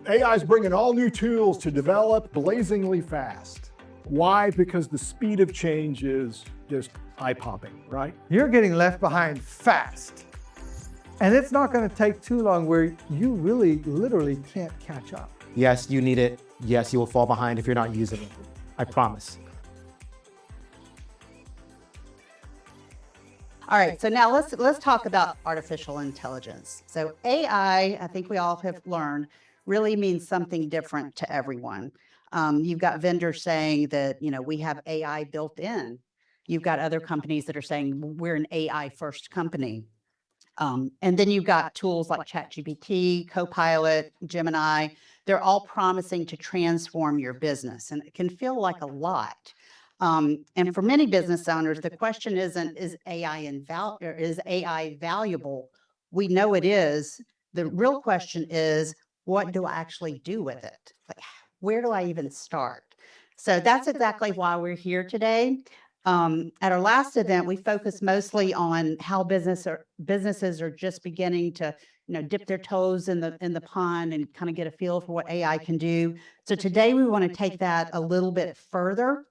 AI is bringing all new tools to develop blazingly fast. Why? Because the speed of change is just eye-popping, right? You're getting left behind fast. And it's not going to take too long where you really literally can't catch up. Yes, you need it. Yes, you will fall behind if you're not using it. I promise. All right, so now let's talk about artificial intelligence. So AI, I think we all have learned, really means something different to everyone. You've got vendors saying that, we have AI built in. You've got other companies that are saying we're an AI first company. And then you've got tools like ChatGPT, Copilot, Gemini. They're all promising to transform your business, and it can feel like a lot. And for many business owners, the question isn't, is AI valuable? We know it is. The real question is, what do I actually do with it? Like, where do I even start? So that's exactly why we're here today. At our last event, we focused mostly on how businesses are just beginning to, dip their toes in the pond and kind of get a feel for what AI can do. So today we want to take that a little bit further,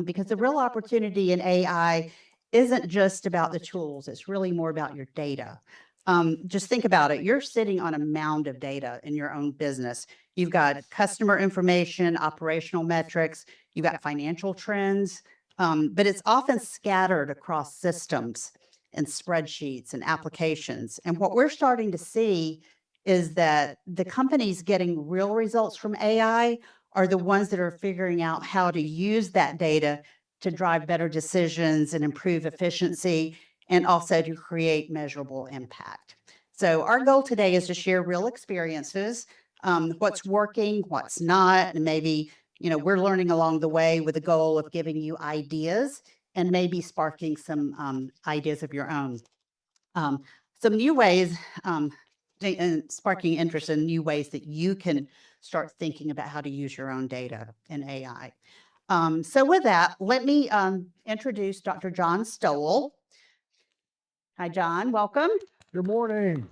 because the real opportunity in AI isn't just about the tools. It's really more about your data. Just think about it. You're sitting on a mound of data in your own business. You've got customer information, operational metrics, you've got financial trends, but it's often scattered across systems and spreadsheets and applications. And what we're starting to see is that the companies getting real results from AI are the ones that are figuring out how to use that data to drive better decisions and improve efficiency, and also to create measurable impact. So our goal today is to share real experiences, what's working, what's not, and maybe, we're learning along the way with the goal of giving you ideas and maybe sparking some ideas of your own. Some new ways, and sparking interest in new ways that you can start thinking about how to use your own data in AI. So with that, let me introduce Dr. John Stowell. Hi, John. Welcome. Good morning.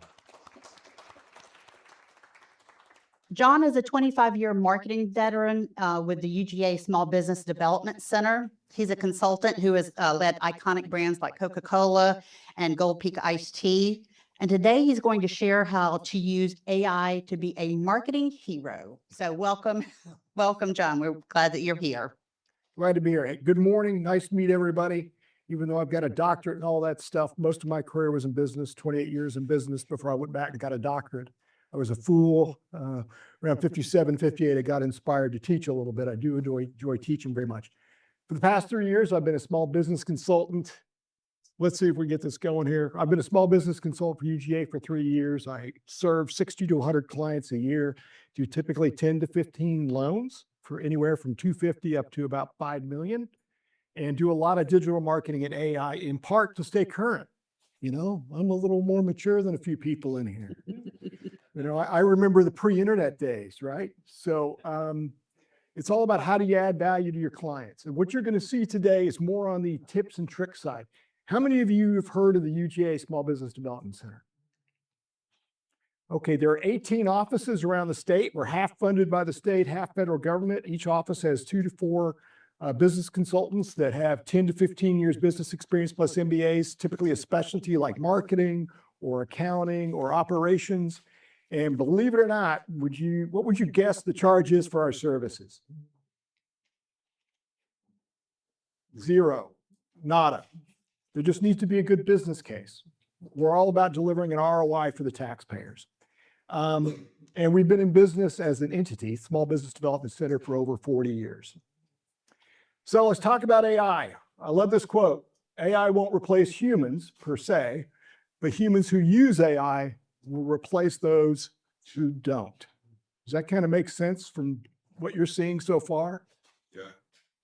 John is a 25-year marketing veteran with the UGA Small Business Development Center. He's a consultant who has led iconic brands like Coca-Cola and Gold Peak Iced Tea. And today he's going to share how to use AI to be a marketing hero. So welcome, John. We're glad that you're here. Glad to be here. Hey, good morning. Nice to meet everybody. Even though I've got a doctorate and all that stuff, most of my career was in business, 28 years in business before I went back and got a doctorate. I was a fool. Around 57, 58, I got inspired to teach a little bit. I do enjoy teaching very much. For the past 3 years, I've been a small business consultant. Let's see if we get this going here. I've been a small business consultant for UGA for 3 years. I serve 60 to 100 clients a year, do typically 10 to 15 loans for anywhere from 250 up to about 5 million, and do a lot of digital marketing and AI in part to stay current. I'm a little more mature than a few people in here. I remember the pre-internet days, right? So it's all about how do you add value to your clients. And what you're going to see today is more on the tips and tricks side. How many of you have heard of the UGA Small Business Development Center? Okay, there are 18 offices around the state. We're half funded by the state, half federal government. Each office has 2 to 4 business consultants that have 10 to 15 years business experience plus MBAs, typically a specialty like marketing or accounting or operations. And believe it or not, what would you guess the charge is for our services? Zero, nada. There just needs to be a good business case. We're all about delivering an ROI for the taxpayers. And we've been in business as an entity, Small Business Development Center, for over 40 years. So let's talk about AI. I love this quote. AI won't replace humans per se, but humans who use AI will replace those who don't. Does that kind of make sense from what you're seeing so far? Yeah.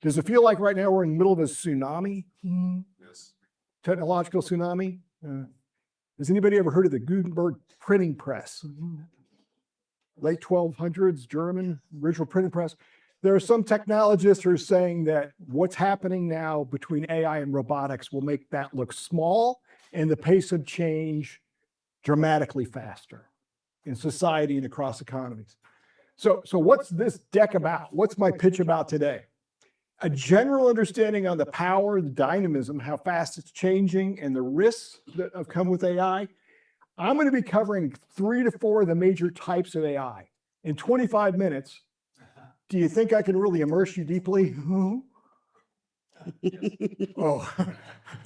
Does it feel like right now we're in the middle of a tsunami? Yes. Technological tsunami? Has anybody ever heard of the Gutenberg printing press? Late 1200s, German, original printing press. There are some technologists who are saying that what's happening now between AI and robotics will make that look small and the pace of change dramatically faster in society and across economies. So what's this deck about? What's my pitch about today? A general understanding on the power, the dynamism, how fast it's changing, and the risks that have come with AI. I'm going to be covering 3 to 4 of the major types of AI. In 25 minutes, do you think I can really immerse you deeply? Oh,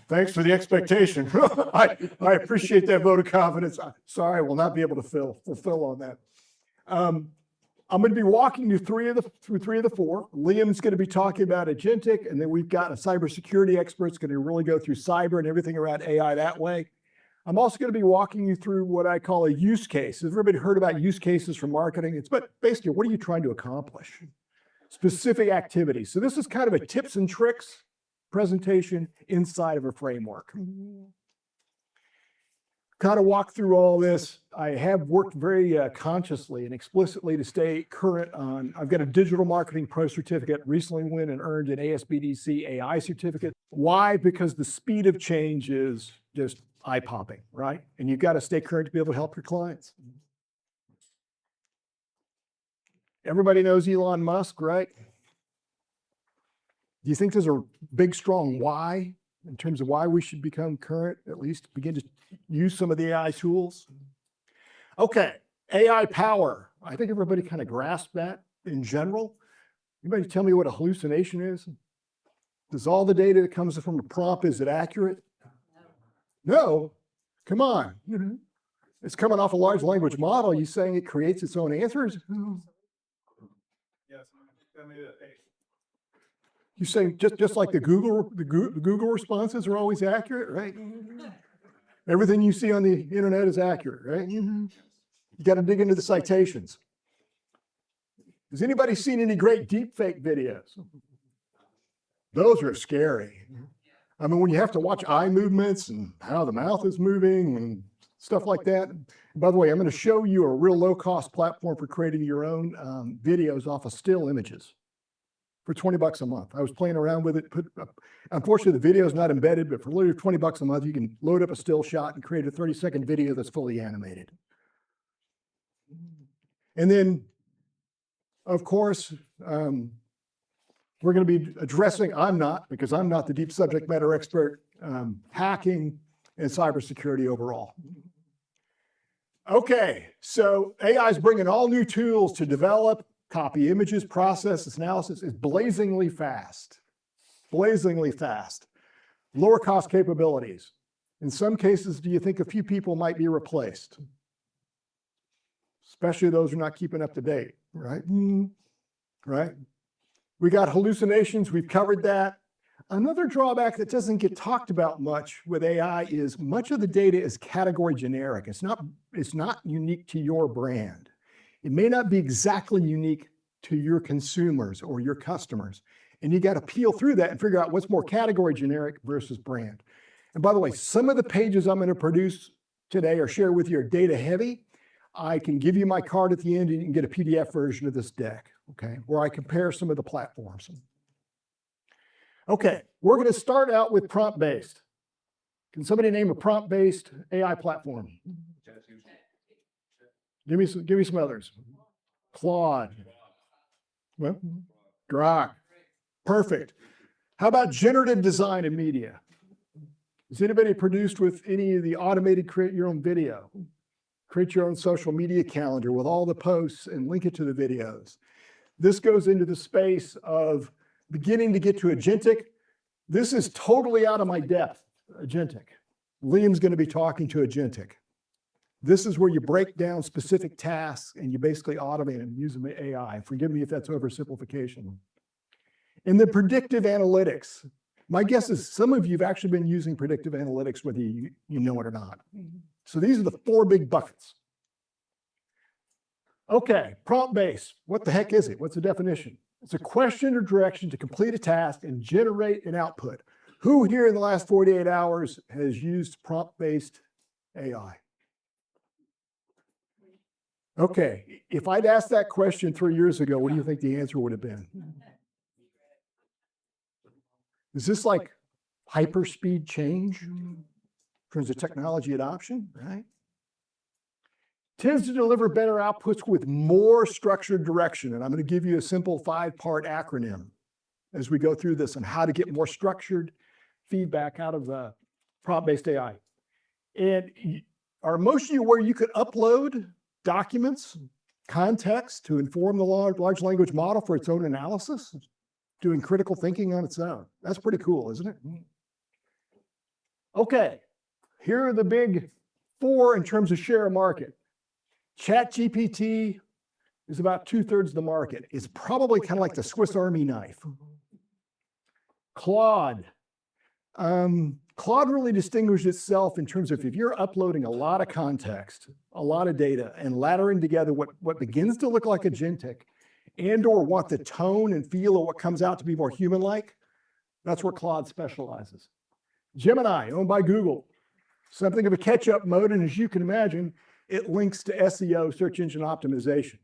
thanks for the expectation. I appreciate that vote of confidence. Sorry, I will not be able to fulfill on that. I'm going to be walking you through 3 of the 4. Liam's going to be talking about agentic, and then we've got a cybersecurity expert that's going to really go through cyber and everything around AI that way. I'm also going to be walking you through what I call a use case. Has everybody heard about use cases for marketing? It's basically, what are you trying to accomplish? Specific activities. So this is kind of a tips and tricks presentation inside of a framework. Kind of walk through all this. I have worked very consciously and explicitly to stay current on, I've got a digital marketing pro certificate, recently went and earned an ASBDC AI certificate. Why? Because the speed of change is just eye-popping, right? And you've got to stay current to be able to help your clients. Everybody knows Elon Musk, right? Do you think there's a big, strong why in terms of why we should become current, at least begin to use some of the AI tools? Okay, AI power. I think everybody kind of grasped that in general. Anybody tell me what a hallucination is? Does all the data that comes from a prompt, is it accurate? No, come on. It's coming off a large language model. You saying it creates its own answers? Yes. You saying just like the Google responses are always accurate, right? Everything you see on the internet is accurate, right? You got to dig into the citations. Has anybody seen any great deepfake videos? Those are scary. I mean, when you have to watch eye movements and how the mouth is moving and stuff like that. By the way, I'm going to show you a real low-cost platform for creating your own videos off of still images for $20 a month. I was playing around with it. Unfortunately, the video is not embedded, but for literally $20 a month, you can load up a still shot and create a 30-second video that's fully animated. And then, of course, we're going to be addressing, because I'm not the deep subject matter expert, hacking and cybersecurity overall. Okay, so AI is bringing all new tools to develop, copy images, process, analysis. Is blazingly fast, lower cost capabilities. In some cases, do you think a few people might be replaced? Especially those who are not keeping up to date, right? Right? We got hallucinations, we've covered that. Another drawback that doesn't get talked about much with AI is much of the data is category generic. It's not unique to your brand. It may not be exactly unique to your consumers or your customers. And you got to peel through that and figure out what's more category generic versus brand. And by the way, some of the pages I'm going to produce today or share with you are data heavy. I can give you my card at the end and you can get a PDF version of this deck, okay, where I compare some of the platforms. Okay, we're going to start out with prompt-based. Can somebody name a prompt-based AI platform? Give me some others. Claude. Well, Grok. Perfect. How about generative design and media? Has anybody produced with any of the automated create your own video? Create your own social media calendar with all the posts and link it to the videos. This goes into the space of beginning to get to agentic. This is totally out of my depth, agentic. Liam's going to be talking to agentic. This is where you break down specific tasks and you basically automate them using the AI. Forgive me if that's oversimplification. And then predictive analytics. My guess is some of you have actually been using predictive analytics, whether you know it or not. So these are the 4 big buckets. Okay, prompt-based. What the heck is it? What's the definition? It's a question or direction to complete a task and generate an output. Who here in the last 48 hours has used prompt-based AI? Okay, if I'd asked that question 3 years ago, what do you think the answer would have been? Is this like hyperspeed change in terms of technology adoption, right? tends to deliver better outputs with more structured direction. And I'm going to give you a simple 5-part acronym as we go through this on how to get more structured feedback out of the prompt-based AI. And are most of you aware you could upload documents, context to inform the large language model for its own analysis, doing critical thinking on its own? That's pretty cool, isn't it? Okay, here are the big 4 in terms of share of market. ChatGPT is about 2/3 of the market. It's probably kind of like the Swiss Army knife. Claude. Claude really distinguished itself in terms of if you're uploading a lot of context, a lot of data, and laddering together what begins to look like a agentic and or want the tone and feel of what comes out to be more human-like, that's where Claude specializes. Gemini, owned by Google, something of a catch-up mode, and as you can imagine, it links to SEO, search engine optimization.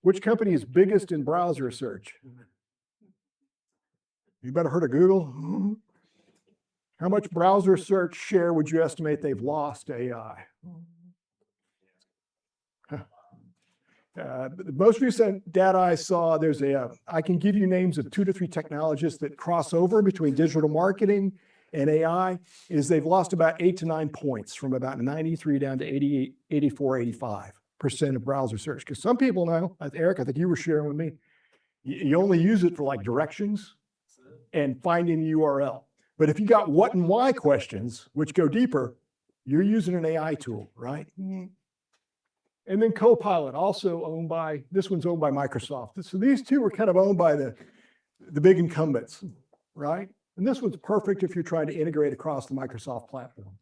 Which company is biggest in browser search? You better heard of Google? How much browser search share would you estimate they've lost to AI? The most recent data I saw, I can give you names of 2 to 3 technologists that cross over between digital marketing and AI, is they've lost about 8 to 9 points from about 93 down to 88, 84, 85% of browser search. Because some people know, Eric, I think you were sharing with me, you only use it for like directions and finding the URL. But if you got what and why questions, which go deeper, you're using an AI tool, right? And then Copilot, also this one's owned by Microsoft. So these 2 are kind of owned by the big incumbents, right? And this one's perfect if you're trying to integrate across the Microsoft platform.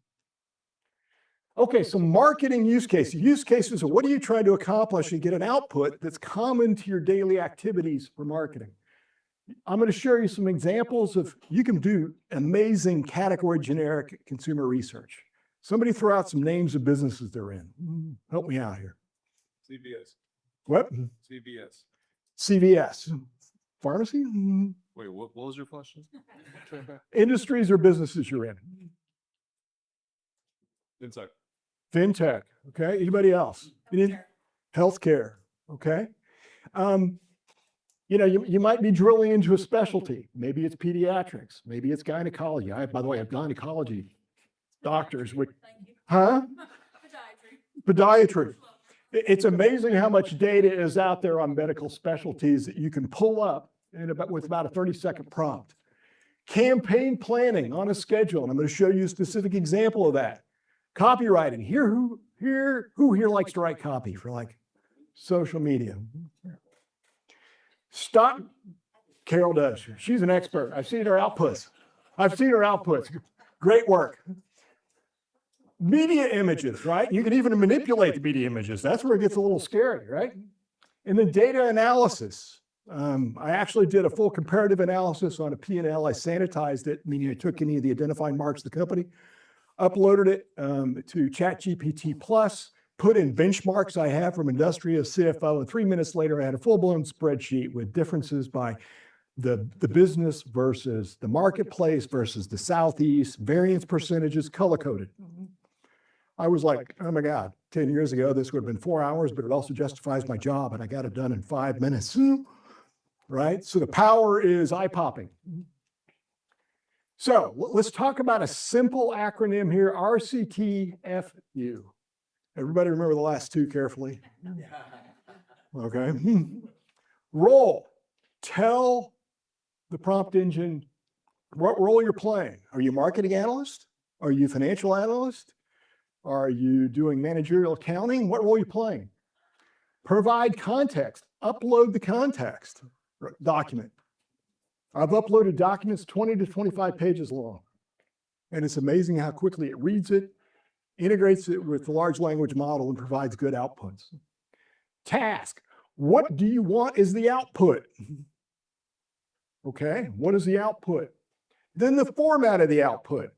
Okay, so marketing use cases. Use cases are what are you trying to accomplish and get an output that's common to your daily activities for marketing. I'm going to show you some examples of, you can do amazing category generic consumer research. Somebody throw out some names of businesses they're in. Help me out here. CVS. What? CVS. CVS. Pharmacy? Wait, what was your question? Industries or businesses you're in. Inside. Fintech. Okay. Anybody else? Healthcare. Okay. You might be drilling into a specialty. Maybe it's pediatrics. Maybe it's gynecology. By the way, I have gynecology doctors. Huh? Podiatry. It's amazing how much data is out there on medical specialties that you can pull up with about a 30-second prompt. Campaign planning on a schedule, and I'm going to show you a specific example of that. Copywriting. Who here likes to write copy for like social media? Carol does. She's an expert. I've seen her outputs. Great work. Media images, right? You can even manipulate the media images. That's where it gets a little scary, right? And then data analysis. I actually did a full comparative analysis on a P&L. I sanitized it, meaning I took any of the identifying marks of the company, uploaded it to ChatGPT Plus, put in benchmarks I have from Industrious CFO, and 3 minutes later, I had a full-blown spreadsheet with differences by the business versus the marketplace versus the Southeast, variance percentages, color-coded. I was like, oh my God, 10 years ago, this would have been 4 hours, but it also justifies my job, and I got it done in 5 minutes, right? So the power is eye-popping. So let's talk about a simple acronym here, RCTFU. Everybody remember the last 2 carefully? Okay. Role. Tell the prompt engine what role you're playing. Are you a marketing analyst? Are you a financial analyst? Are you doing managerial accounting? What role are you playing? Provide context. Upload the context document. I've uploaded documents 20 to 25 pages long. And it's amazing how quickly it reads it, integrates it with the large language model, and provides good outputs. Task. What do you want is the output? Okay, what is the output? Then the format of the output.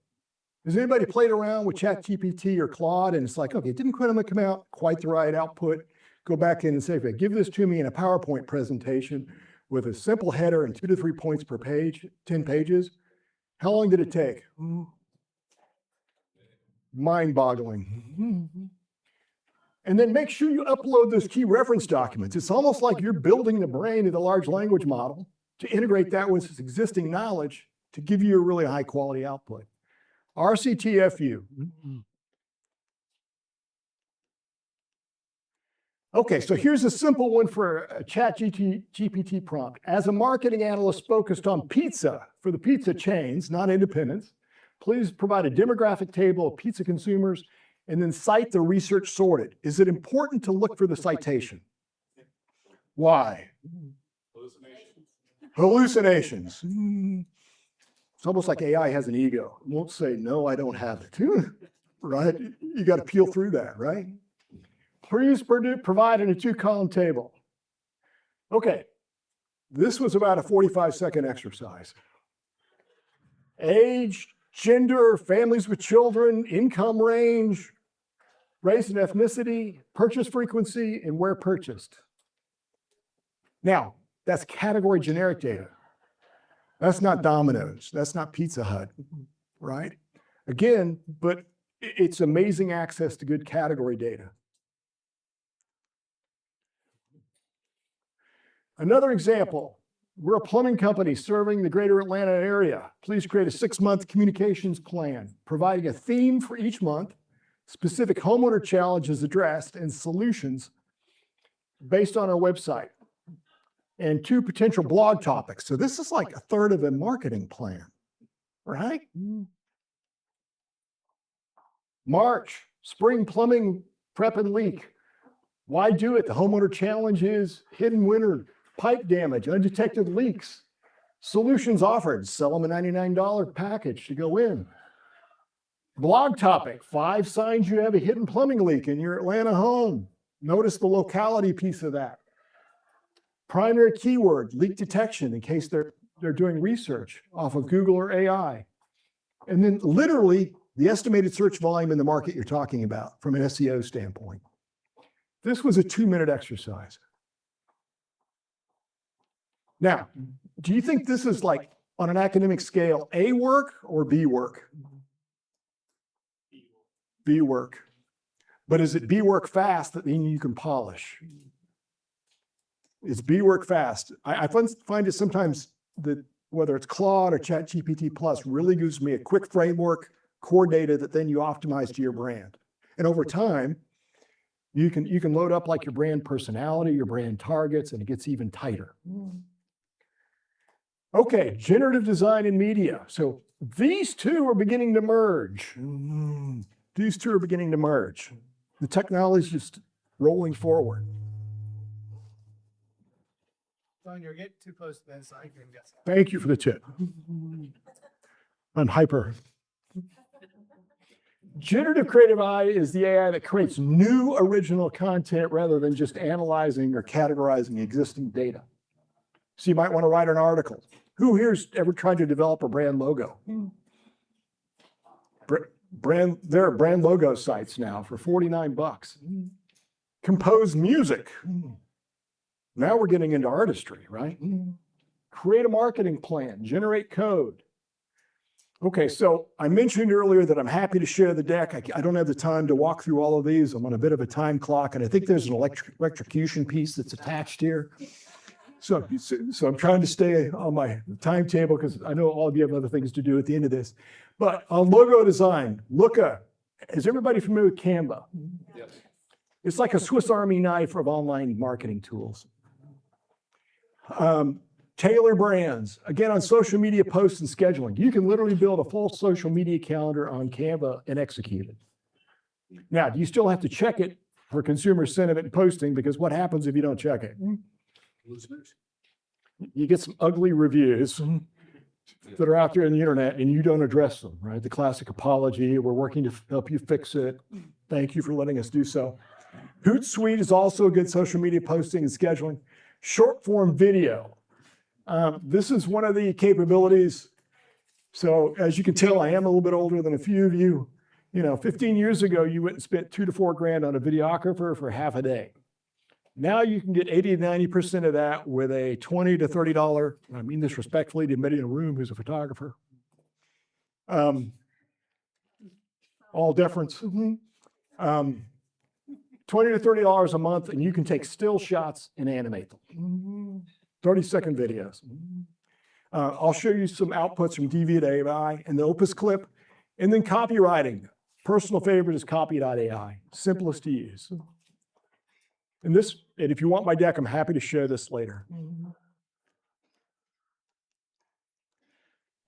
Has anybody played around with ChatGPT or Claude and it's like, okay, it didn't quite come out quite the right output. Go back in and say, okay, give this to me in a PowerPoint presentation with a simple header and 2 to 3 points per page, 10 pages. How long did it take? Mind-boggling. And then make sure you upload those key reference documents. It's almost like you're building the brain of the large language model to integrate that with its existing knowledge to give you a really high quality output. RCTFU. Okay, so here's a simple one for a GPT prompt. As a marketing analyst focused on pizza for the pizza chains, not independents, please provide a demographic table of pizza consumers and then cite the research sorted. Is it important to look for the citation? Why? Hallucinations. It's almost like AI has an ego. It won't say, no, I don't have it. Right? You got to peel through that, right? Please provide in a 2-column table. Okay, this was about a 45-second exercise. Age, gender, families with children, income range, race and ethnicity, purchase frequency, and where purchased. Now, that's category generic data. That's not Domino's. That's not Pizza Hut, right? Again, but it's amazing access to good category data. Another example, we're a plumbing company serving the greater Atlanta area. Please create a 6-month communications plan, providing a theme for each month, specific homeowner challenges addressed, and solutions based on our website, and 2 potential blog topics. So this is like a third of a marketing plan, right? March, spring plumbing prep and leak. Why do it? The homeowner challenge is hidden winter pipe damage, undetected leaks, solutions offered, sell them a $99 package to go in. Blog topic, 5 signs you have a hidden plumbing leak in your Atlanta home. Notice the locality piece of that. Primary keyword, leak detection, in case they're doing research off of Google or AI. And then literally the estimated search volume in the market you're talking about from an SEO standpoint. This was a 2-minute exercise. Now, do you think this is like on an academic scale, A work or B work? B work. But is it B work fast that then you can polish? It's B work fast. I find it sometimes that whether it's Claude or ChatGPT Plus really gives me a quick framework, core data that then you optimize to your brand. And over time, you can load up like your brand personality, your brand targets, and it gets even tighter. Okay, generative design and media. So these two are beginning to merge. These two are beginning to merge. The technology is just rolling forward. You're getting too close to that side. Thank you for the tip. I'm hyper. Generative creative AI is the AI that creates new original content rather than just analyzing or categorizing existing data. So you might want to write an article. Who here's ever tried to develop a brand logo? There are brand logo sites now for $49. Compose music. Now we're getting into artistry, right? Create a marketing plan, generate code. Okay, so I mentioned earlier that I'm happy to share the deck. I don't have the time to walk through all of these. I'm on a bit of a time clock, and I think there's an electrocution piece that's attached here. So I'm trying to stay on my timetable because I know all of you have other things to do at the end of this. But on logo design, Looka, is everybody familiar with Canva? Yes. It's like a Swiss Army knife of online marketing tools. Tailor brands, again, on social media posts and scheduling. You can literally build a full social media calendar on Canva and execute it. Now, do you still have to check it for consumer sentiment and posting? Because what happens if you don't check it? You get some ugly reviews that are out there on the internet and you don't address them, right? The classic apology, we're working to help you fix it. Thank you for letting us do so. Hootsuite is also a good social media posting and scheduling. Short form video. This is one of the capabilities. So as you can tell, I am a little bit older than a few of you. 15 years ago, you went and spent $2 to $4 grand on a videographer for half a day. Now you can get 80 to 90% of that with a $20 to $30, I mean this respectfully to anybody in a room who's a photographer. All deference. $20 to $30 a month, and you can take still shots and animate them. 30-second videos. I'll show you some outputs from DV.AI and the Opus clip, and then copywriting. Personal favorite is copy.ai, simplest to use. And if you want my deck, I'm happy to share this later.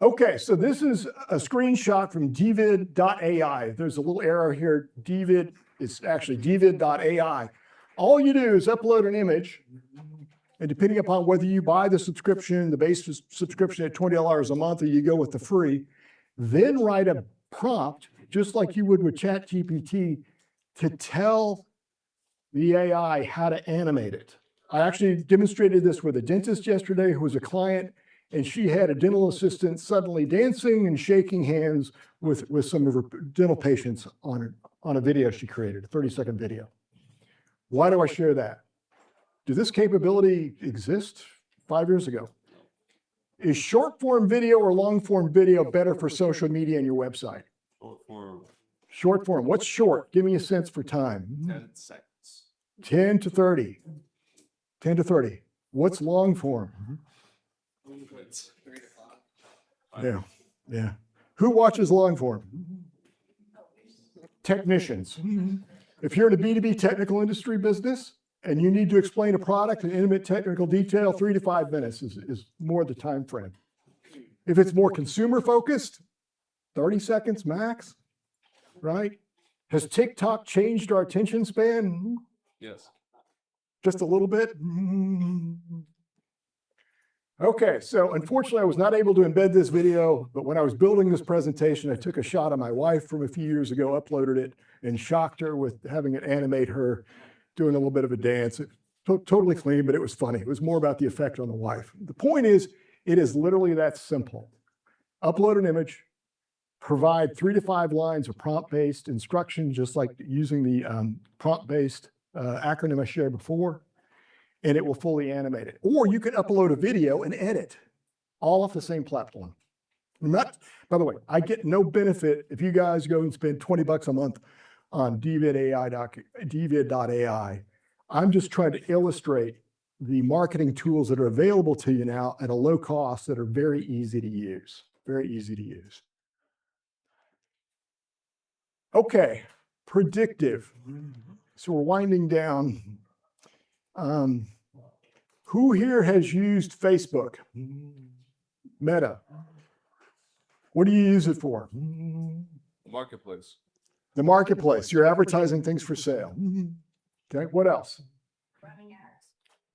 Okay, so this is a screenshot from dvid.ai. There's a little arrow here. Dvid is actually dvid.ai. All you do is upload an image, and depending upon whether you buy the subscription, the base subscription at $20 a month, or you go with the free, then write a prompt, just like you would with ChatGPT, to tell the AI how to animate it. I actually demonstrated this with a dentist yesterday who was a client, and she had a dental assistant suddenly dancing and shaking hands with some of her dental patients on a video she created, a 30-second video. Why do I share that? Did this capability exist 5 years ago? Is short form video or long form video better for social media and your website? Short form, Short form. What's short? Give me a sense for time. 10 seconds. 10 to 30. 10 to 30. What's long form? It's 3 to 5. Yeah, yeah. Who watches long form? Technicians. If you're in a B2B technical industry business and you need to explain a product in intimate technical detail, 3 to 5 minutes is more the time frame. If it's more consumer focused, 30 seconds max, right? Has TikTok changed our attention span? Yes. Just a little bit? Okay, so unfortunately I was not able to embed this video, but when I was building this presentation, I took a shot of my wife from a few years ago, uploaded it, and shocked her with having it animate her doing a little bit of a dance. Totally clean, but it was funny. It was more about the effect on the wife. The point is, it is literally that simple. Upload an image, provide 3 to 5 lines of prompt-based instruction, just like using the prompt-based acronym I shared before, and it will fully animate it. Or you can upload a video and edit, all off the same platform. By the way, I get no benefit if you guys go and spend $20 a month on dvid.ai. I'm just trying to illustrate the marketing tools that are available to you now at a low cost that are very easy to use, very easy to use. Okay, predictive. So we're winding down. Who here has used Facebook? Meta. What do you use it for? Marketplace. The marketplace. You're advertising things for sale. Okay, what else? Running ads.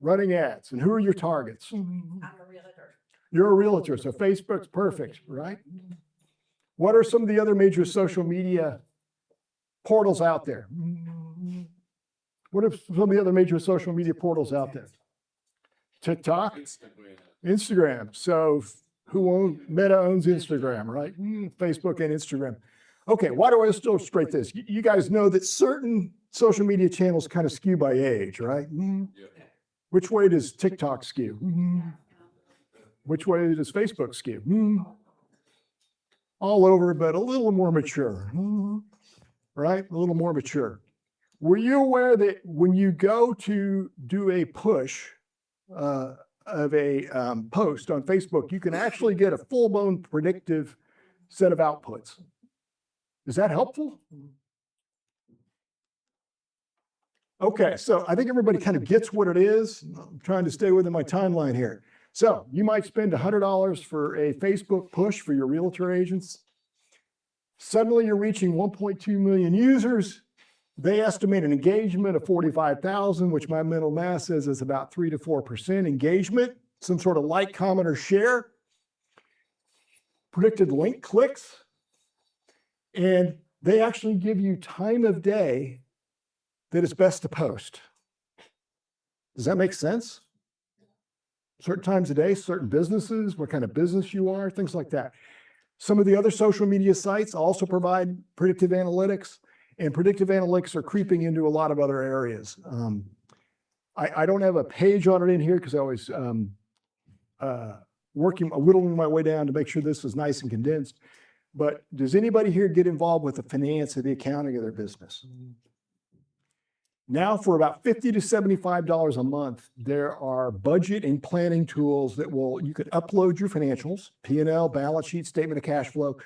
Running ads. And who are your targets? I'm a realtor. You're a realtor, so Facebook's perfect, right? What are some of the other major social media portals out there? What are some of the other major social media portals out there? TikTok, Instagram. So Meta owns Instagram, right? Facebook and Instagram. Okay, why do I illustrate this? You guys know that certain social media channels kind of skew by age, right? Yeah. Which way does TikTok skew? Which way does Facebook skew? All over, but a little more mature, right? A little more mature. Were you aware that when you go to do a push of a post on Facebook, you can actually get a full-blown predictive set of outputs? Is that helpful? Okay, so I think everybody kind of gets what it is. I'm trying to stay within my timeline here. So you might spend $100 for a Facebook push for your realtor agents. Suddenly you're reaching 1.2 million users. They estimate an engagement of 45,000, which my mental math says is about 3 to 4% engagement, some sort of like, comment, or share. Predicted link clicks. And they actually give you time of day that it's best to post. Does that make sense? Certain times of day, certain businesses, what kind of business you are, things like that. Some of the other social media sites also provide predictive analytics, and predictive analytics are creeping into a lot of other areas. I don't have a page on it in here because I was whittling my way down to make sure this is nice and condensed. But does anybody here get involved with the finance or the accounting of their business? Now for about $50 to $75 a month, there are budget and planning tools that you could upload your financials, P&L, balance sheet, statement of cash flow,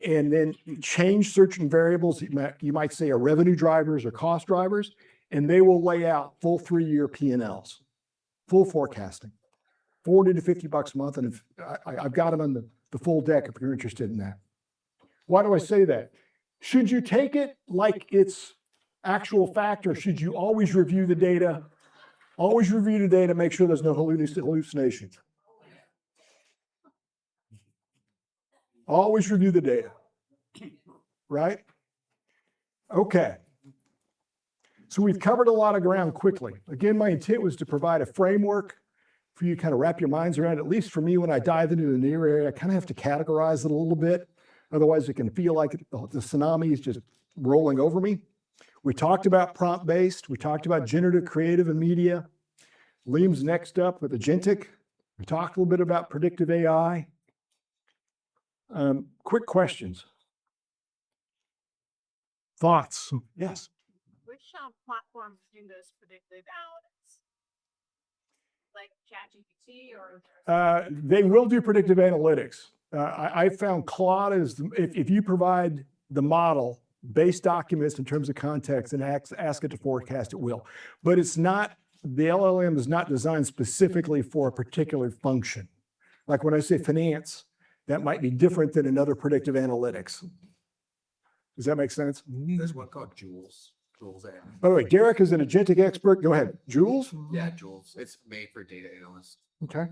and then change certain variables. You might say are revenue drivers or cost drivers, and they will lay out full 3-year P&Ls, full forecasting, 40 to $50 a month. And if I've got them on the full deck if you're interested in that. Why do I say that? Should you take it like it's actual fact, or should you always review the data? Always review the data, make sure there's no hallucinations. Always review the data, right? Okay. So we've covered a lot of ground quickly. Again, my intent was to provide a framework for you to kind of wrap your minds around. At least for me, when I dive into the new area, I kind of have to categorize it a little bit. Otherwise, it can feel like the tsunami is just rolling over me. We talked about prompt-based. We talked about generative, creative, and media. Liam's next up with agentic. We talked a little bit about predictive AI. Quick questions. Thoughts? Yes. Which platforms do those predictive analytics? Like ChatGPT or? They will do predictive analytics. I found Claude is, if you provide the model, base documents in terms of context and ask it to forecast, it will. But it's not, the LLM is not designed specifically for a particular function. Like when I say finance, that might be different than another predictive analytics. Does that make sense? There's one called Jules. By the way, Derek is an agentic expert. Go ahead. Jules? Yeah, Jules. It's made for data analysts. Okay.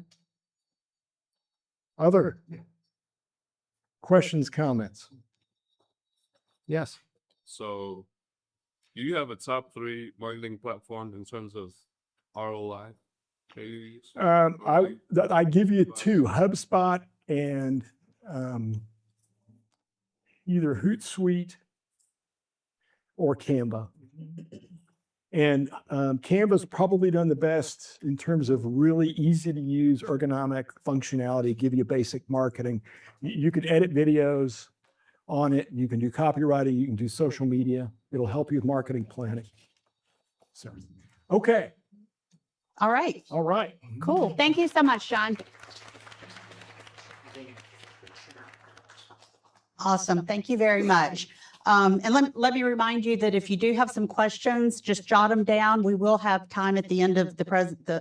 Other questions, comments? Yes. So, do you have a top 3 marketing platform in terms of ROI? I give you 2, HubSpot and either Hootsuite or Canva. And Canva's probably done the best in terms of really easy to use ergonomic functionality, give you basic marketing. You can edit videos on it. You can do copywriting. You can do social media. It'll help you with marketing planning. So, okay. All right. All right. Cool. Thank you so much, John. Awesome. Thank you very much. And let me remind you that if you do have some questions, just jot them down. We will have time at the end of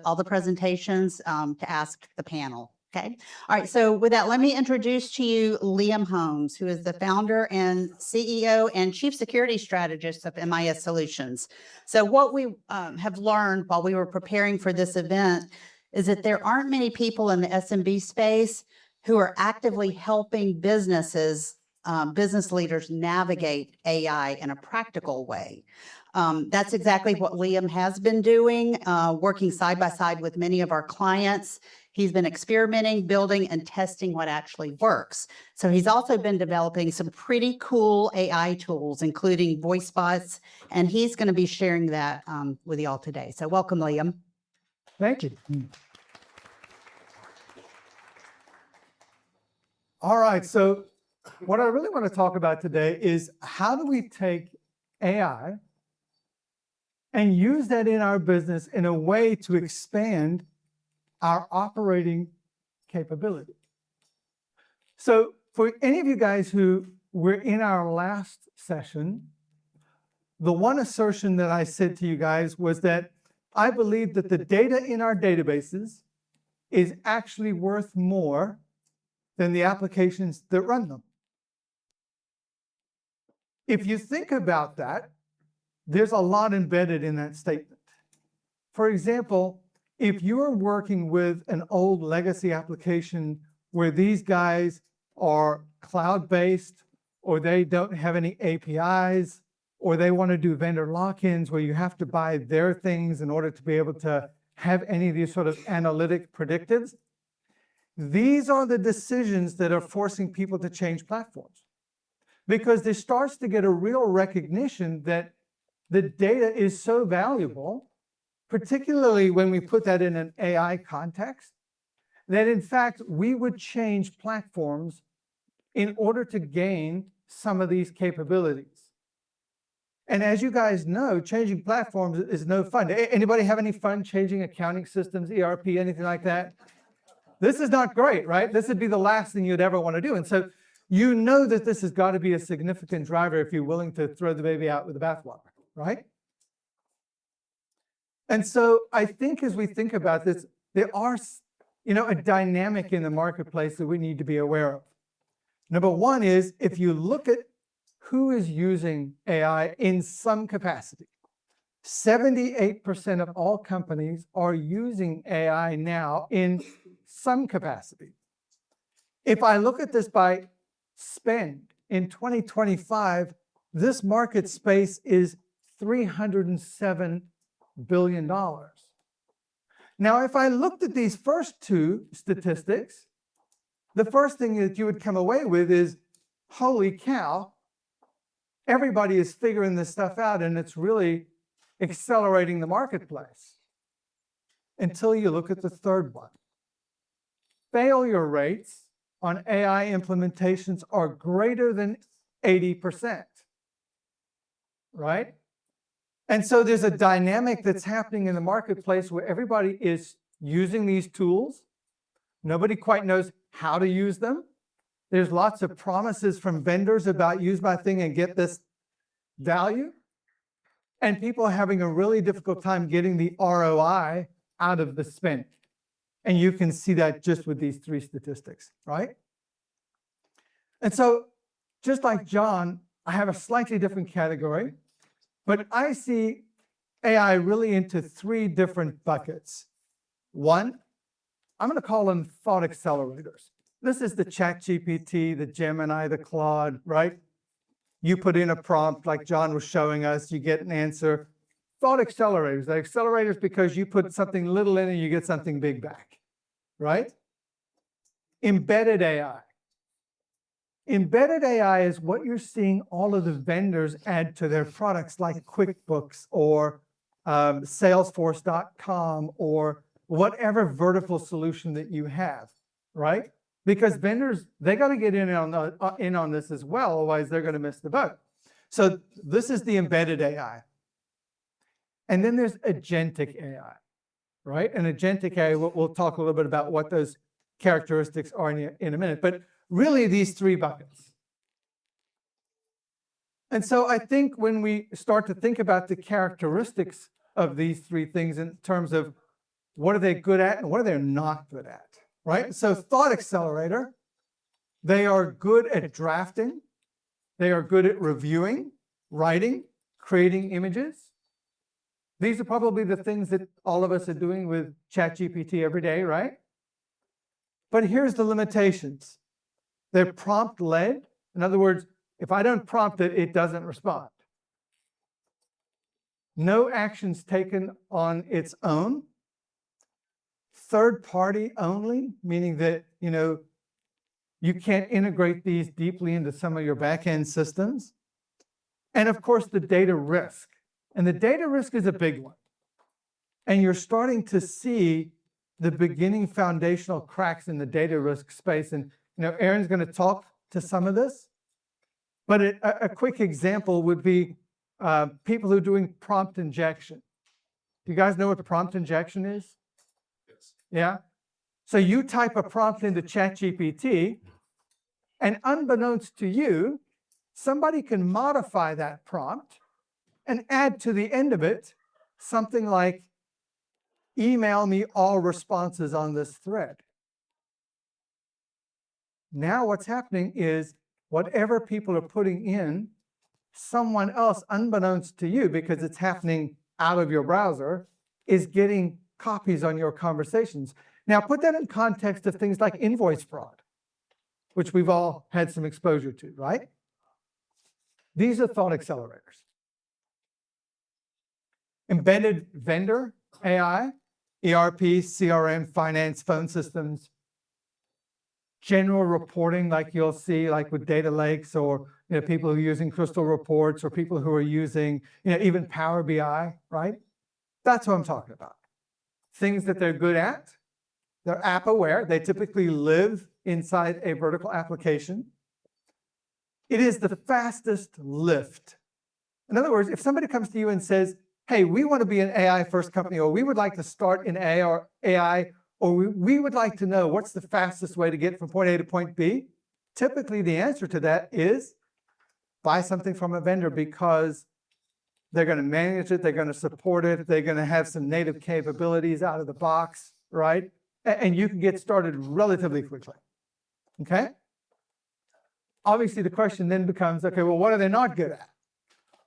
all the presentations to ask the panel. Okay. All right. So with that, let me introduce to you Liam Holmes, who is the founder and CEO and chief security strategist of MIS Solutions. So what we have learned while we were preparing for this event is that there aren't many people in the SMB space who are actively helping business leaders navigate AI in a practical way. That's exactly what Liam has been doing, working side by side with many of our clients. He's been experimenting, building, and testing what actually works. So he's also been developing some pretty cool AI tools, including voice bots, and he's going to be sharing that with you all today. So welcome, Liam. Thank you. All right, so what I really want to talk about today is how do we take AI and use that in our business in a way to expand our operating capability. So for any of you guys who were in our last session, the one assertion that I said to you guys was that I believe that the data in our databases is actually worth more than the applications that run them. If you think about that, there's a lot embedded in that statement. For example, if you're working with an old legacy application where these guys are cloud-based, or they don't have any APIs, or they want to do vendor lock-ins where you have to buy their things in order to be able to have any of these sort of analytic predictives, these are the decisions that are forcing people to change platforms. Because there starts to get a real recognition that the data is so valuable, particularly when we put that in an AI context, that in fact, we would change platforms in order to gain some of these capabilities. And as you guys know, changing platforms is no fun. Anybody have any fun changing accounting systems, ERP, anything like that? This is not great, right? This would be the last thing you'd ever want to do. And so you know that this has got to be a significant driver if you're willing to throw the baby out with the bathwater, right? And so I think as we think about this, there are, a dynamic in the marketplace that we need to be aware of. Number one is if you look at who is using AI in some capacity, 78% of all companies are using AI now in some capacity. If I look at this by spend, in 2025, this market space is $307 billion. Now, if I looked at these first two statistics, the first thing that you would come away with is, holy cow, everybody is figuring this stuff out and it's really accelerating the marketplace. Until you look at the third one. Failure rates on AI implementations are greater than 80%, right? And so there's a dynamic that's happening in the marketplace where everybody is using these tools. Nobody quite knows how to use them. There's lots of promises from vendors about use my thing and get this value. And people are having a really difficult time getting the ROI out of the spend. And you can see that just with these three statistics, right? And so, just like John, I have a slightly different category, but I see AI really into three different buckets. One, I'm going to call them thought accelerators. This is the ChatGPT, the Gemini, the Claude, right? You put in a prompt like John was showing us, you get an answer. Thought accelerators. They're accelerators because you put something little in and you get something big back, right? Embedded AI. Embedded AI is what you're seeing all of the vendors add to their products like QuickBooks or Salesforce.com or whatever vertical solution that you have, right? Because vendors, they got to get in on this as well, otherwise they're going to miss the boat. So this is the embedded AI. And then there's agentic AI, right? And agentic AI, we'll talk a little bit about what those characteristics are in a minute, but really these three buckets. And so I think when we start to think about the characteristics of these three things in terms of what are they good at and what are they not good at, right? So thought accelerator, they are good at drafting. They are good at reviewing, writing, creating images. These are probably the things that all of us are doing with ChatGPT every day, right? But here's the limitations. They're prompt-led. In other words, if I don't prompt it, it doesn't respond. No actions taken on its own. Third party only, meaning that, you can't integrate these deeply into some of your back-end systems. And of course, the data risk. And the data risk is a big one. And you're starting to see the beginning foundational cracks in the data risk space. And, Aaron's going to talk to some of this. But a quick example would be people who are doing prompt injection. Do you guys know what prompt injection is? Yes. Yeah? So you type a prompt into ChatGPT, and unbeknownst to you, somebody can modify that prompt and add to the end of it something like, email me all responses on this thread. Now what's happening is whatever people are putting in, someone else, unbeknownst to you, because it's happening out of your browser, is getting copies on your conversations. Now put that in context of things like invoice fraud, which we've all had some exposure to, right? These are thought accelerators. Embedded vendor AI, ERP, CRM, finance, phone systems, general reporting like you'll see like with data lakes or people who are using Crystal reports or people who are using even Power BI, right? That's what I'm talking about. Things that they're good at. They're app aware. They typically live inside a vertical application. It is the fastest lift In other words, if somebody comes to you and says, hey, we want to be an AI first company, or we would like to start in AI, or we would like to know what's the fastest way to get from point A to point B, typically the answer to that is buy something from a vendor, because they're going to manage it, they're going to support it, they're going to have some native capabilities out of the box, right? And you can get started relatively quickly, okay? Obviously, the question then becomes, okay, well, what are they not good at?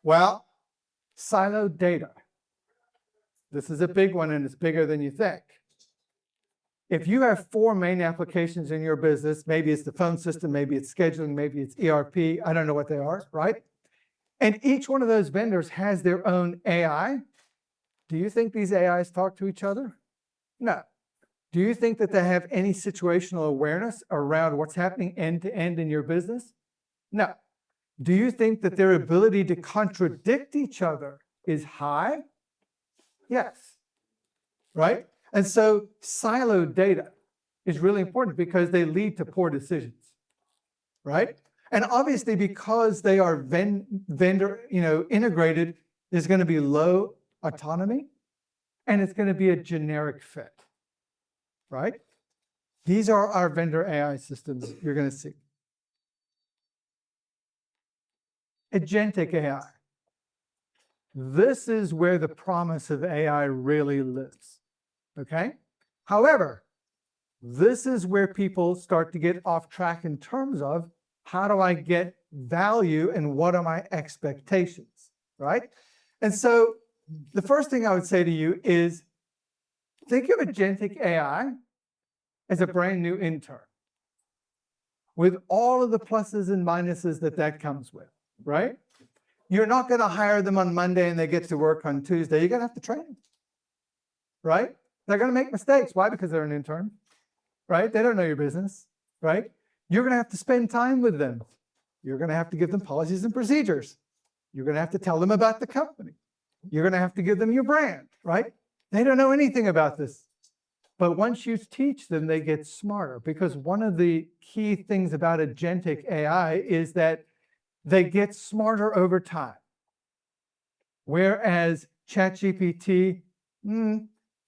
Well, siloed data. This is a big one, and it's bigger than you think. If you have 4 main applications in your business, maybe it's the phone system, maybe it's scheduling, maybe it's ERP, I don't know what they are, right? And each one of those vendors has their own AI. Do you think these AIs talk to each other? No. Do you think that they have any situational awareness around what's happening end to end in your business? No. Do you think that their ability to contradict each other is high? Yes. Right? And so siloed data is really important because they lead to poor decisions, right? And obviously, because they are vendor, integrated, there's going to be low autonomy, and it's going to be a generic fit, right? These are our vendor AI systems you're going to see. Agentic AI. This is where the promise of AI really lives, okay? However, this is where people start to get off track in terms of how do I get value and what are my expectations, right? And so the first thing I would say to you is think of agentic AI as a brand new intern with all of the pluses and minuses that comes with, right? You're not going to hire them on Monday and they get to work on Tuesday. You're going to have to train them, right? They're going to make mistakes. Why? Because they're an intern, right? They don't know your business, right? You're going to have to spend time with them. You're going to have to give them policies and procedures. You're going to have to tell them about the company. You're going to have to give them your brand, right? They don't know anything about this. But once you teach them, they get smarter, because one of the key things about agentic AI is that they get smarter over time. Whereas ChatGPT,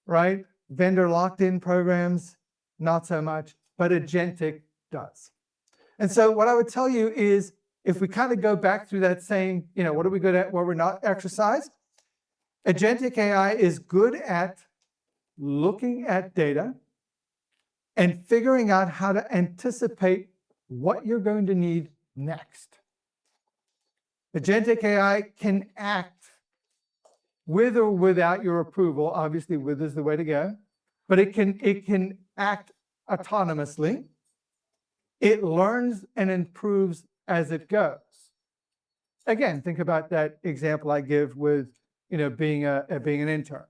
right? Vendor locked-in programs, not so much, but agentic does. And so what I would tell you is, if we kind of go back through that same, what are we good at, what we're not, exercise? Agentic AI is good at looking at data and figuring out how to anticipate what you're going to need next. Agentic AI can act with or without your approval. Obviously, with is the way to go, but it can act autonomously. It learns and improves as it goes. Again, think about that example I give with, being an intern.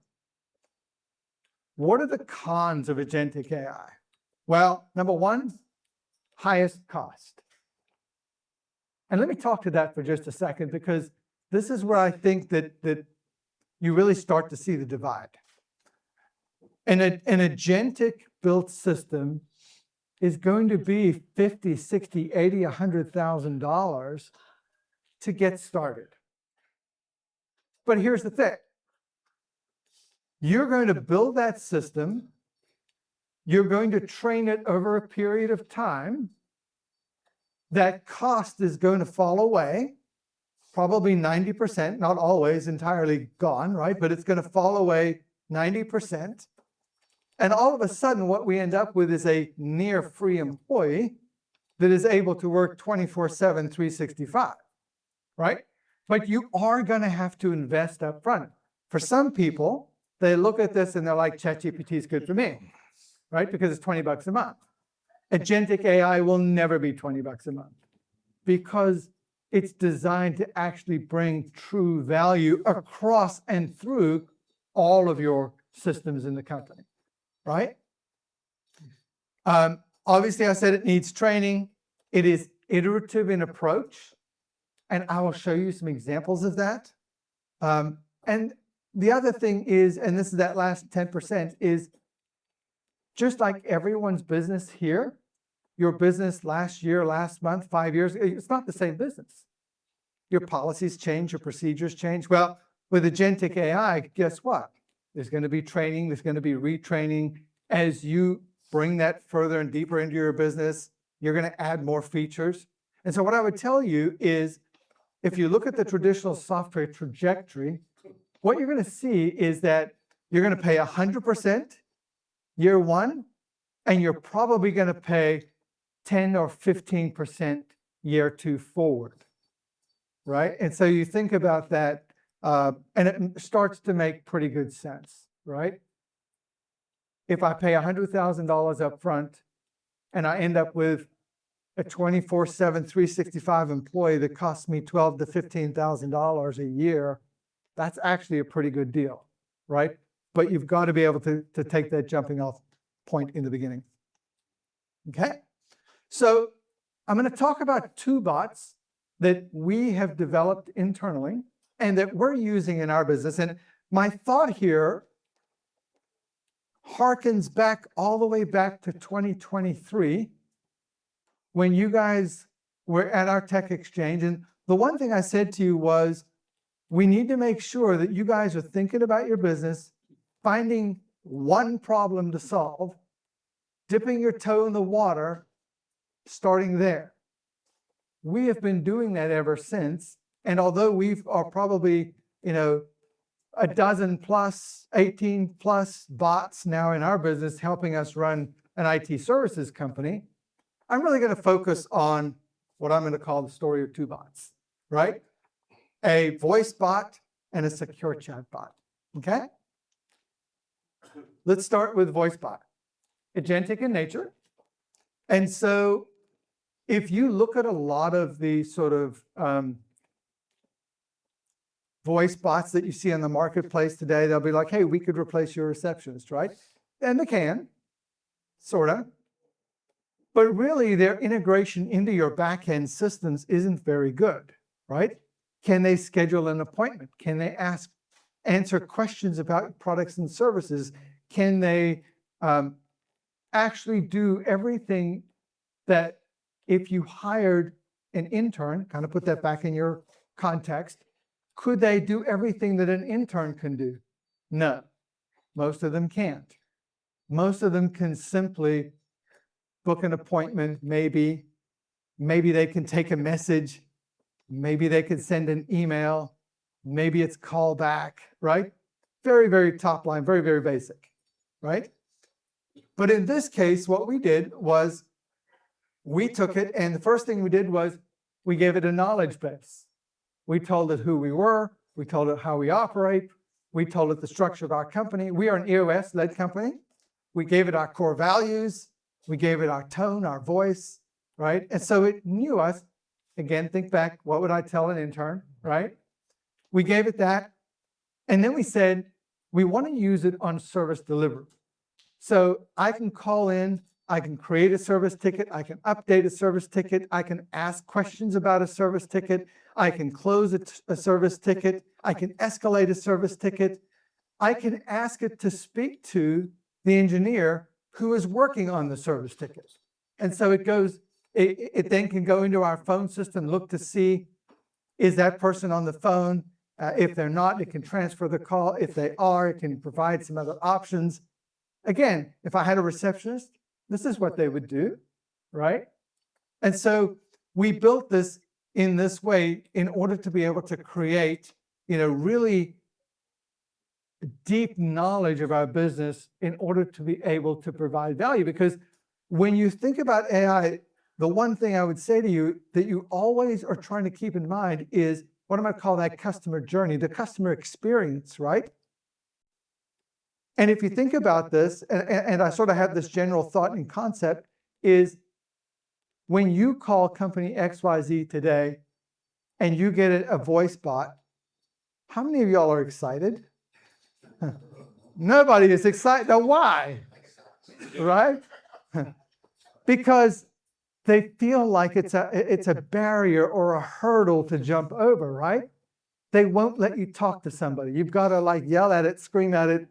What are the cons of agentic AI? Well, number one, highest cost. And let me talk to that for just a second, because this is where I think that you really start to see the divide. An agentic built system is going to be $50,000, $60,000, $80,000, $100,000 to get started. But here's the thing. You're going to build that system. You're going to train it over a period of time. That cost is going to fall away, probably 90%, not always entirely gone, right? But it's going to fall away 90%. And all of a sudden, what we end up with is a near free employee that is able to work 24/7, 365, right? But you are going to have to invest up front. For some people, they look at this and they're like, ChatGPT is good for me, right? Because it's $20 a month. Agentic AI will never be $20 a month, because it's designed to actually bring true value across and through all of your systems in the company, right? Obviously, I said it needs training. It is iterative in approach, and I will show you some examples of that. And the other thing is, and this is that last 10%, is just like everyone's business here, your business last year, last month, 5 years, it's not the same business. your policies change, your procedures change. Well, with agentic AI, guess what? There's going to be training, there's going to be retraining. As you bring that further and deeper into your business, you're going to add more features. And so what I would tell you is, if you look at the traditional software trajectory, what you're going to see is that you're going to pay 100% year one, and you're probably going to pay 10 or 15% year two forward, right? And so you think about that, and it starts to make pretty good sense, right? If I pay $100,000 up front and I end up with a 24/7, 365 employee that costs me $12,000 to $15,000 a year, that's actually a pretty good deal, right? But you've got to be able to take that jumping off point in the beginning. Okay? So I'm going to talk about two bots that we have developed internally and that we're using in our business. And my thought here harkens back all the way back to 2023 when you guys were at our tech exchange. And the one thing I said to you was, we need to make sure that you guys are thinking about your business, finding one problem to solve, dipping your toe in the water, starting there. We have been doing that ever since. And although we are probably, a dozen plus, 18 plus bots now in our business helping us run an IT services company, I'm really going to focus on what I'm going to call the story of two bots, right? A voice bot and a secure chat bot, okay? Let's start with voice bot. Agentic in nature. And so if you look at a lot of the sort of voice bots that you see in the marketplace today, they'll be like, hey, we could replace your receptionist, right? And they can, sort of. But really, their integration into your back-end systems isn't very good, right? Can they schedule an appointment? Can they answer questions about products and services? Can they actually do everything that if you hired an intern, kind of put that back in your context, could they do everything that an intern can do? No, most of them can't. Most of them can simply book an appointment, maybe they can take a message, maybe they could send an email, maybe it's call back, right? Very, very top line, very, very basic, right? But in this case, what we did was we took it, and the first thing we did was we gave it a knowledge base. We told it who we were, we told it how we operate, we told it the structure of our company. We are an EOS-led company. We gave it our core values, we gave it our tone, our voice, right? And so it knew us. Again, think back, what would I tell an intern, right? We gave it that, and then we said, we want to use it on service delivery. So I can call in, I can create a service ticket, I can update a service ticket, I can ask questions about a service ticket, I can close a service ticket, I can escalate a service ticket, I can ask it to speak to the engineer who is working on the service ticket. And so it then can go into our phone system, look to see, is that person on the phone? If they're not, it can transfer the call. If they are, it can provide some other options. Again, if I had a receptionist, this is what they would do, right? And so we built this in this way in order to be able to create, really deep knowledge of our business in order to be able to provide value. Because when you think about AI, the one thing I would say to you that you always are trying to keep in mind is what am I call that customer journey, the customer experience, right? And if you think about this, and I sort of have this general thought and concept, is when you call company XYZ today and you get a voice bot, how many of y'all are excited? Nobody is excited. Now, why? Right? Because they feel like it's a barrier or a hurdle to jump over, right? They won't let you talk to somebody. You've got to yell at it, scream at it,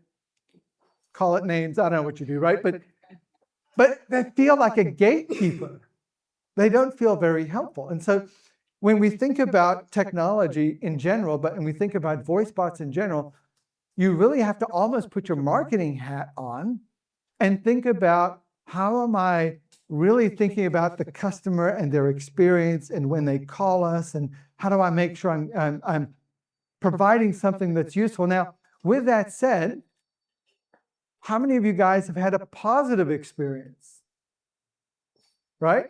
call it names. I don't know what you do, right? But they feel like a gatekeeper. They don't feel very helpful. And so when we think about technology in general, but when we think about voice bots in general, you really have to almost put your marketing hat on and think about how am I really thinking about the customer and their experience and when they call us, and how do I make sure I'm providing something that's useful. Now, with that said, how many of you guys have had a positive experience? Right?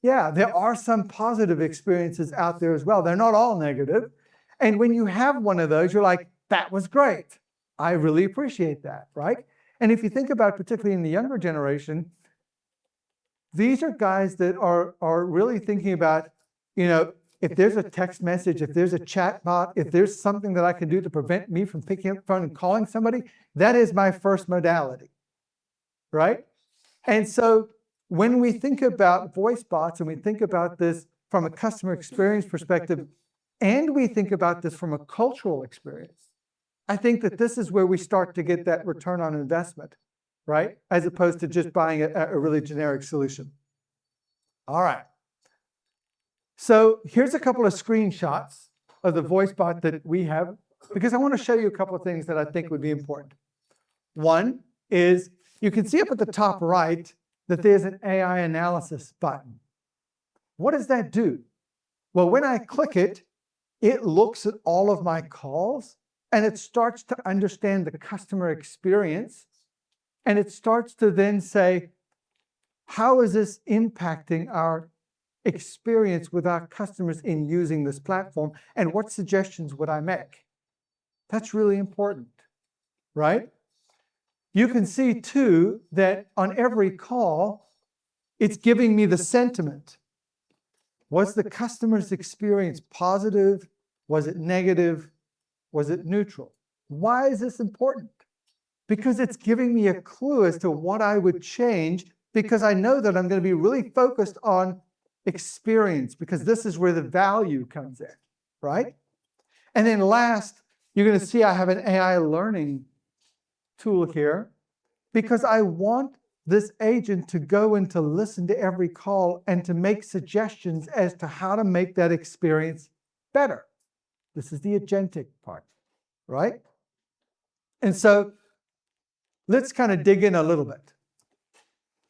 Yeah, there are some positive experiences out there as well. They're not all negative. And when you have one of those, you're like, that was great. I really appreciate that, right? And if you think about, particularly in the younger generation, these are guys that are really thinking about, if there's a text message, if there's a chat bot, if there's something that I can do to prevent me from picking up the phone and calling somebody, that is my first modality, right? And so when we think about voice bots and we think about this from a customer experience perspective, and we think about this from a cultural experience, I think that this is where we start to get that return on investment, right? As opposed to just buying a really generic solution. All right. So here's a couple of screenshots of the voice bot that we have, because I want to show you a couple of things that I think would be important. One is you can see up at the top right that there's an AI analysis button. What does that do? Well, when I click it, it looks at all of my calls and it starts to understand the customer experience. And it starts to then say, how is this impacting our experience with our customers in using this platform? And what suggestions would I make? That's really important, right? You can see too that on every call, it's giving me the sentiment. Was the customer's experience positive? Was it negative? Was it neutral? Why is this important? Because it's giving me a clue as to what I would change, because I know that I'm going to be really focused on experience, because this is where the value comes in, right? And then last, you're going to see I have an AI learning tool here, because I want this agent to go and to listen to every call and to make suggestions as to how to make that experience better. This is the agentic part, right? And so let's kind of dig in a little bit.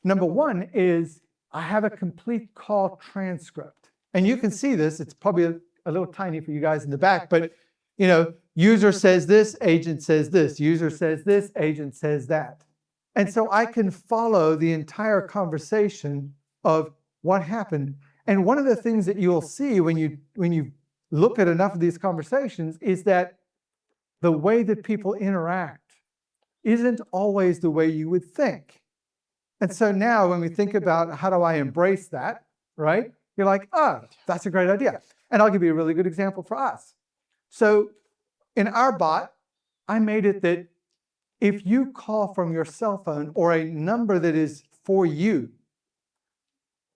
Number one is I have a complete call transcript. And you can see this, it's probably a little tiny for you guys in the back, but user says this, agent says this, user says this, agent says that. And so I can follow the entire conversation of what happened. And one of the things that you'll see when you look at enough of these conversations is that the way that people interact isn't always the way you would think. And so now when we think about how do I embrace that, right? You're like, oh, that's a great idea. And I'll give you a really good example for us. So in our bot, I made it that if you call from your cell phone or a number that is for you,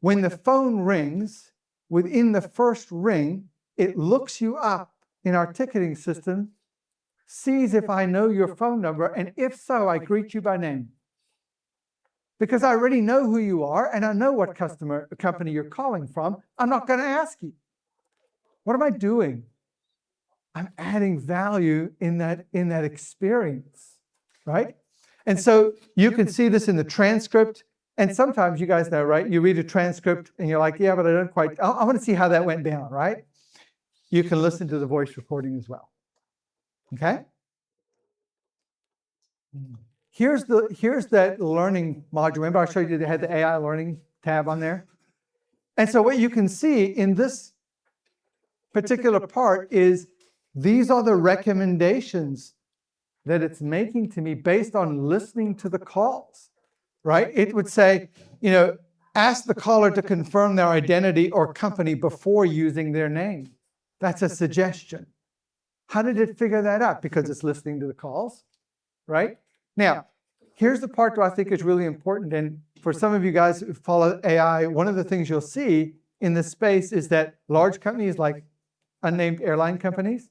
when the phone rings, within the first ring, it looks you up in our ticketing system, sees if I know your phone number, and if so, I greet you by name. Because I already know who you are and I know what company you're calling from. I'm not going to ask you. What am I doing? I'm adding value in that experience, right? And so you can see this in the transcript. And sometimes you guys know, right? You read a transcript and you're like, yeah, but I don't quite, I want to see how that went down, right? You can listen to the voice recording as well. Okay? Here's that learning module. Remember I showed you they had the AI learning tab on there? And so what you can see in this particular part is these are the recommendations that it's making to me based on listening to the calls, right? It would say, ask the caller to confirm their identity or company before using their name. That's a suggestion. How did it figure that out? Because it's listening to the calls, right? Now, here's the part that I think is really important. And for some of you guys who follow AI, one of the things you'll see in this space is that large companies like unnamed airline companies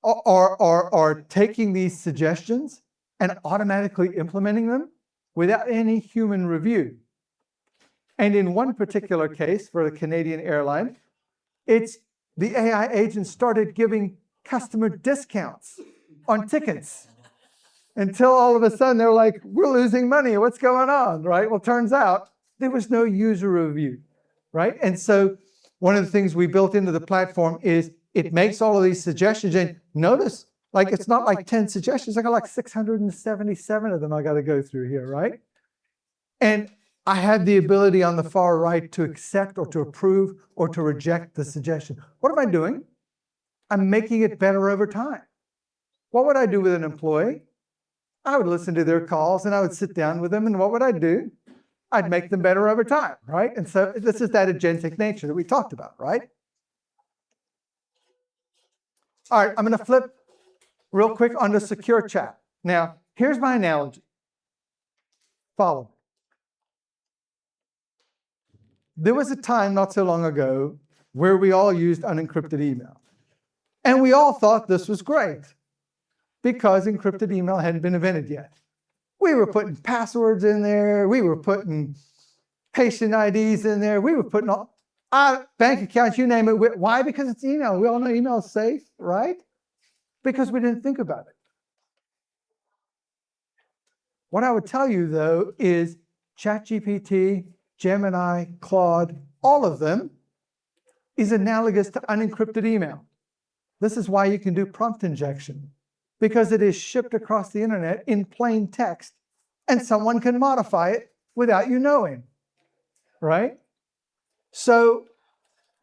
are taking these suggestions and automatically implementing them without any human review. And in one particular case for the Canadian airline, it's the AI agents started giving customer discounts on tickets until all of a sudden they're like, we're losing money. What's going on, right? Well, turns out there was no user review, right? And so one of the things we built into the platform is it makes all of these suggestions. And notice, like, it's not like 10 suggestions. I got like 677 of them I got to go through here, right? And I have the ability on the far right to accept or to approve or to reject the suggestion. What am I doing? I'm making it better over time. What would I do with an employee? I would listen to their calls and I would sit down with them, and what would I do? I'd make them better over time, right? And so this is that agentic nature that we talked about, right? All right, I'm going to flip real quick onto secure chat. Now, here's my analogy. Follow. There was a time not so long ago where we all used unencrypted email. And we all thought this was great because encrypted email hadn't been invented yet. We were putting passwords in there. We were putting patient IDs in there. We were putting all bank accounts, you name it. Why? Because it's email. We all know email is safe, right? Because we didn't think about it. What I would tell you, though, is ChatGPT, Gemini, Claude, all of them is analogous to unencrypted email. This is why you can do prompt injection, because it is shipped across the internet in plain text, and someone can modify it without you knowing, right? So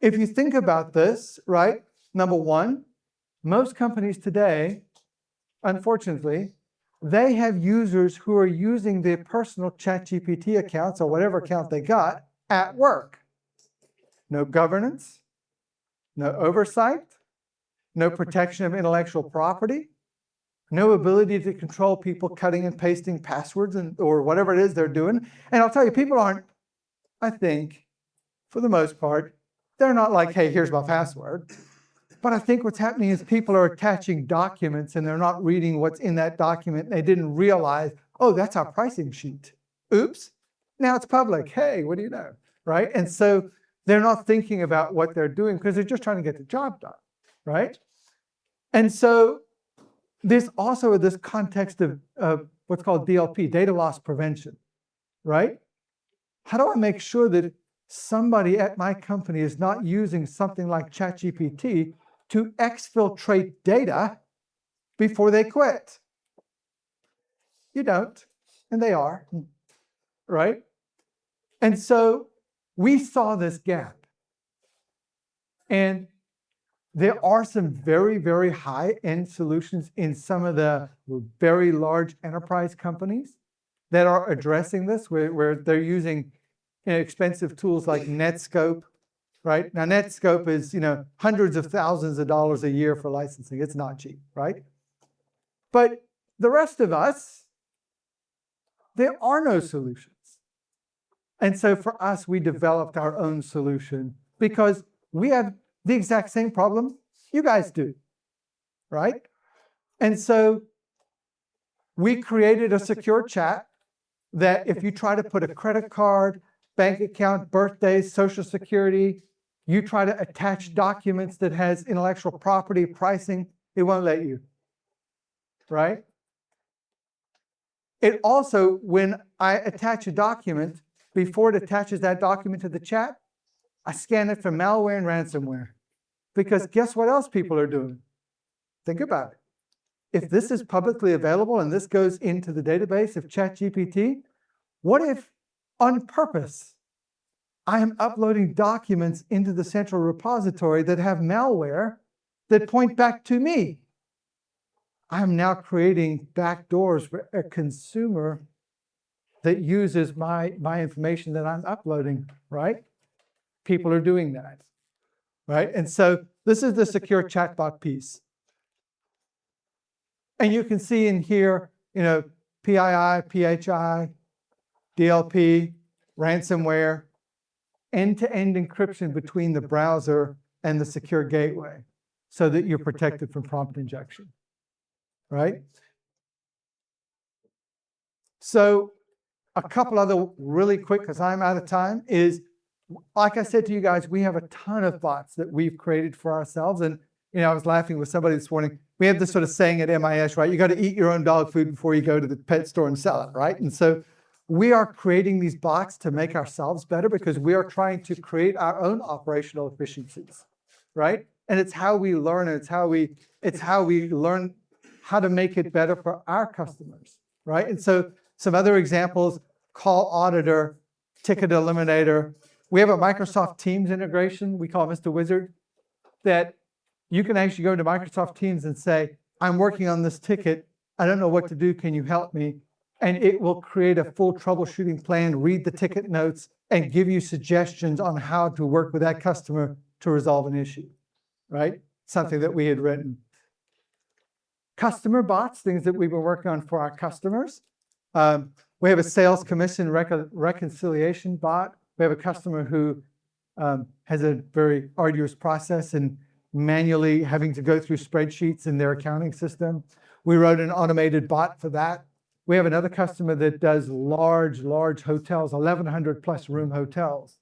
if you think about this, right, number one, most companies today, unfortunately, they have users who are using their personal ChatGPT accounts or whatever account they got at work. No governance, no oversight, no protection of intellectual property, no ability to control people cutting and pasting passwords or whatever it is they're doing. And I'll tell you, people aren't, I think, for the most part, they're not like, hey, here's my password. But I think what's happening is people are attaching documents and they're not reading what's in that document. They didn't realize, oh, that's our pricing sheet. Oops, now it's public. Hey, what do you know, right? And so they're not thinking about what they're doing because they're just trying to get the job done, right? And so there's also this context of what's called DLP, data loss prevention, right? How do I make sure that somebody at my company is not using something like ChatGPT to exfiltrate data before they quit? You don't, and they are, right? And so we saw this gap. And there are some very, very high-end solutions in some of the very large enterprise companies that are addressing this, where they're using expensive tools like Netscope, right? Now, Netscope is, hundreds of thousands of dollars a year for licensing. It's not cheap, right? But the rest of us, there are no solutions. And so for us, we developed our own solution because we have the exact same problem you guys do, right? And so we created a secure chat that if you try to put a credit card, bank account, birthdays, social security, you try to attach documents that has intellectual property pricing, it won't let you, right? It also, when I attach a document, before it attaches that document to the chat, I scan it for malware and ransomware. Because guess what else people are doing? Think about it. If this is publicly available and this goes into the database of ChatGPT, what if on purpose I am uploading documents into the central repository that have malware that point back to me? I am now creating backdoors for a consumer that uses my information that I'm uploading, right? People are doing that, right? And so this is the secure chatbot piece. And you can see in here, PII, PHI, DLP, ransomware, end-to-end encryption between the browser and the secure gateway so that you're protected from prompt injection, right? So a couple other really quick, because I'm out of time, is like I said to you guys, we have a ton of bots that we've created for ourselves. And, I was laughing with somebody this morning. We have this sort of saying at MIS, right? You got to eat your own dog food before you go to the pet store and sell it, right? And so we are creating these bots to make ourselves better because we are trying to create our own operational efficiencies, right? And it's how we learn. It's how we learn how to make it better for our customers, right? And so some other examples: call auditor, ticket eliminator. We have a Microsoft Teams integration we call Mr. Wizard, that you can actually go into Microsoft Teams and say, I'm working on this ticket. I don't know what to do. Can you help me? And it will create a full troubleshooting plan, read the ticket notes, and give you suggestions on how to work with that customer to resolve an issue, right? Something that we had written. Customer bots, things that we've been working on for our customers. We have a sales commission reconciliation bot. We have a customer who has a very arduous process and manually having to go through spreadsheets in their accounting system. We wrote an automated bot for that. We have another customer that does large hotels, 1,100 plus room hotels.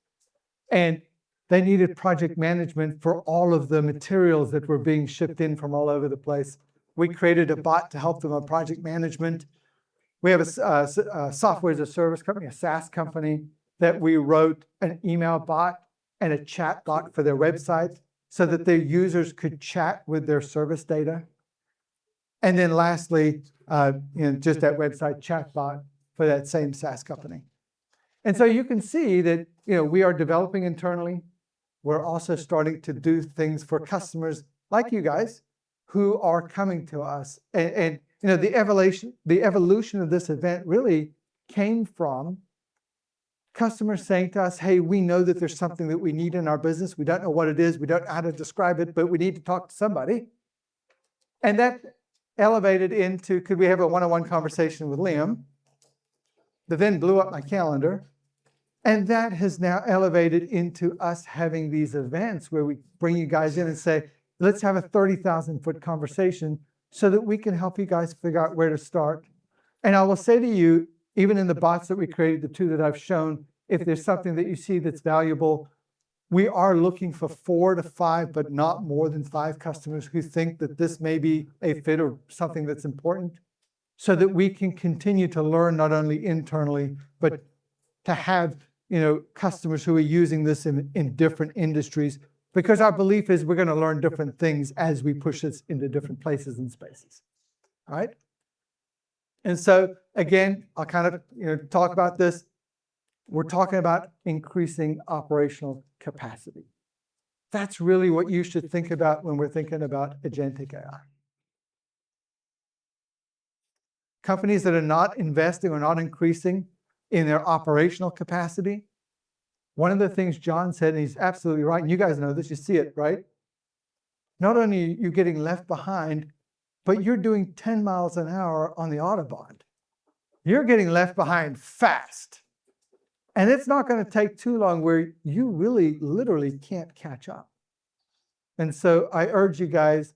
And they needed project management for all of the materials that were being shipped in from all over the place. We created a bot to help them on project management. We have a software as a service company, a SaaS company, that we wrote an email bot and a chat bot for their website so that their users could chat with their service data. And then lastly, just that website chat bot for that same SaaS company. And so you can see that we are developing internally. We're also starting to do things for customers like you guys who are coming to us. And the evolution of this event really came from customers saying to us, hey, we know that there's something that we need in our business. We don't know what it is. We don't know how to describe it, but we need to talk to somebody. And that elevated into, could we have a one-on-one conversation with Liam? That then blew up my calendar. And that has now elevated into us having these events where we bring you guys in and say, let's have a 30,000-foot conversation so that we can help you guys figure out where to start. And I will say to you, even in the bots that we created, the two that I've shown, if there's something that you see that's valuable, we are looking for 4 to 5, but not more than 5 customers who think that this may be a fit or something that's important, so that we can continue to learn not only internally, but to have customers who are using this in different industries, because our belief is we're going to learn different things as we push this into different places and spaces. All right? And so, again, I'll kind of talk about this. We're talking about increasing operational capacity. That's really what you should think about when we're thinking about agentic AI. Companies that are not investing or not increasing in their operational capacity, one of the things John said, and he's absolutely right, and you guys know this, you see it, right? Not only are you getting left behind, but you're doing 10 miles an hour on the Autobahn. You're getting left behind fast. And it's not going to take too long where you really literally can't catch up. And so I urge you guys,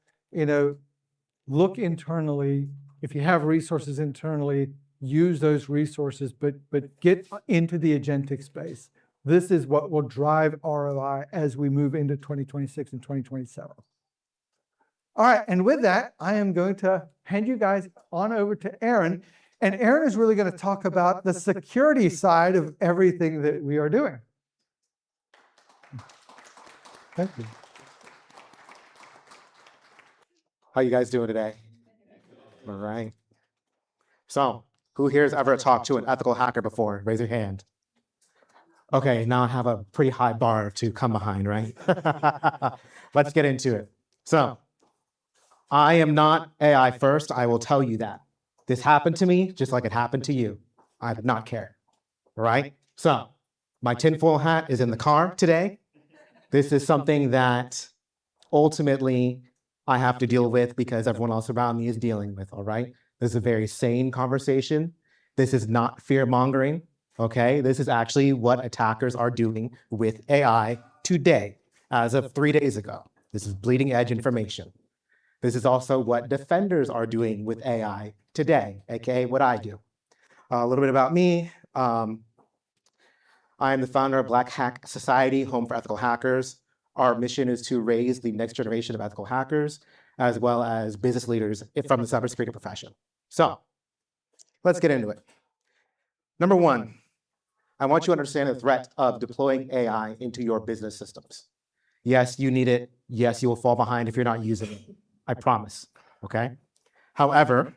look internally. If you have resources internally, use those resources, but get into the agentic space. This is what will drive ROI as we move into 2026 and 2027. All right, and with that, I am going to hand you guys on over to Aaron. And Aaron is really going to talk about the security side of everything that we are doing. Thank you. How you guys doing today? All right. So, who here has ever talked to an ethical hacker before? Raise your hand. Okay, now I have a pretty high bar to come behind, right? Let's get into it. So, I am not AI first, I will tell you that. This happened to me just like it happened to you. I did not care, right? So, my tinfoil hat is in the car today. This is something that ultimately I have to deal with because everyone else around me is dealing with, all right? This is a very sane conversation. This is not fear-mongering, okay? This is actually what attackers are doing with AI today, as of 3 days ago. This is bleeding-edge information. This is also what defenders are doing with AI today, aka what I do. A little bit about me. I am the founder of Black Hack Society, Home for Ethical Hackers. Our mission is to raise the next generation of ethical hackers, as well as business leaders from the cybersecurity profession. So let's get into it. Number one, I want you to understand the threat of deploying AI into your business systems. Yes, you need it. Yes, you will fall behind if you're not using it. I promise, okay? However,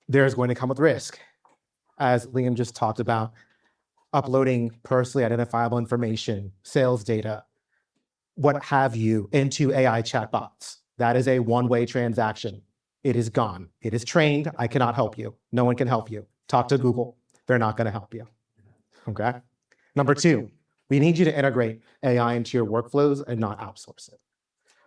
there's going to come with risk. As Liam just talked about, uploading personally identifiable information, sales data, what have you, into AI chatbots. That is a one-way transaction. It is gone. It is trained. I cannot help you. No one can help you. Talk to Google. They're not going to help you. Okay? Number two, we need you to integrate AI into your workflows and not outsource it.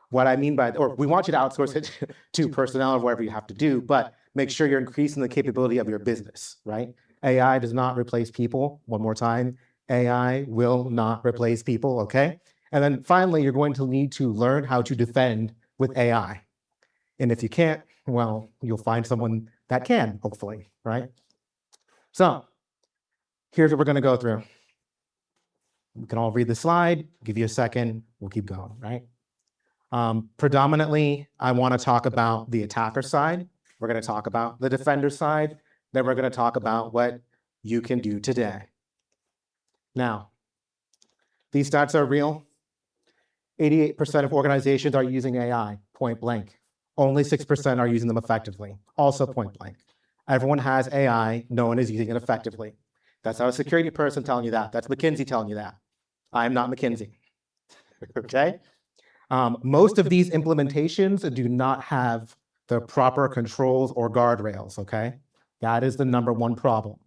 What I mean by, or we want you to outsource it to personnel or whatever you have to do, but make sure you're increasing the capability of your business, right? AI does not replace people. One more time, AI will not replace people, okay? And then finally, you're going to need to learn how to defend with AI. And if you can't, well, you'll find someone that can, hopefully, right? So here's what we're going to go through. We can all read the slide, give you a second, we'll keep going, right? Predominantly, I want to talk about the attacker side. We're going to talk about the defender side. Then we're going to talk about what you can do today. Now, these stats are real. 88% of organizations are using AI, point blank. Only 6% are using them effectively, also point blank. Everyone has AI, no one is using it effectively. That's not a security person telling you that. That's McKinsey telling you that. I'm not McKinsey, okay? Most of these implementations do not have the proper controls or guardrails, okay? That is the number one problem.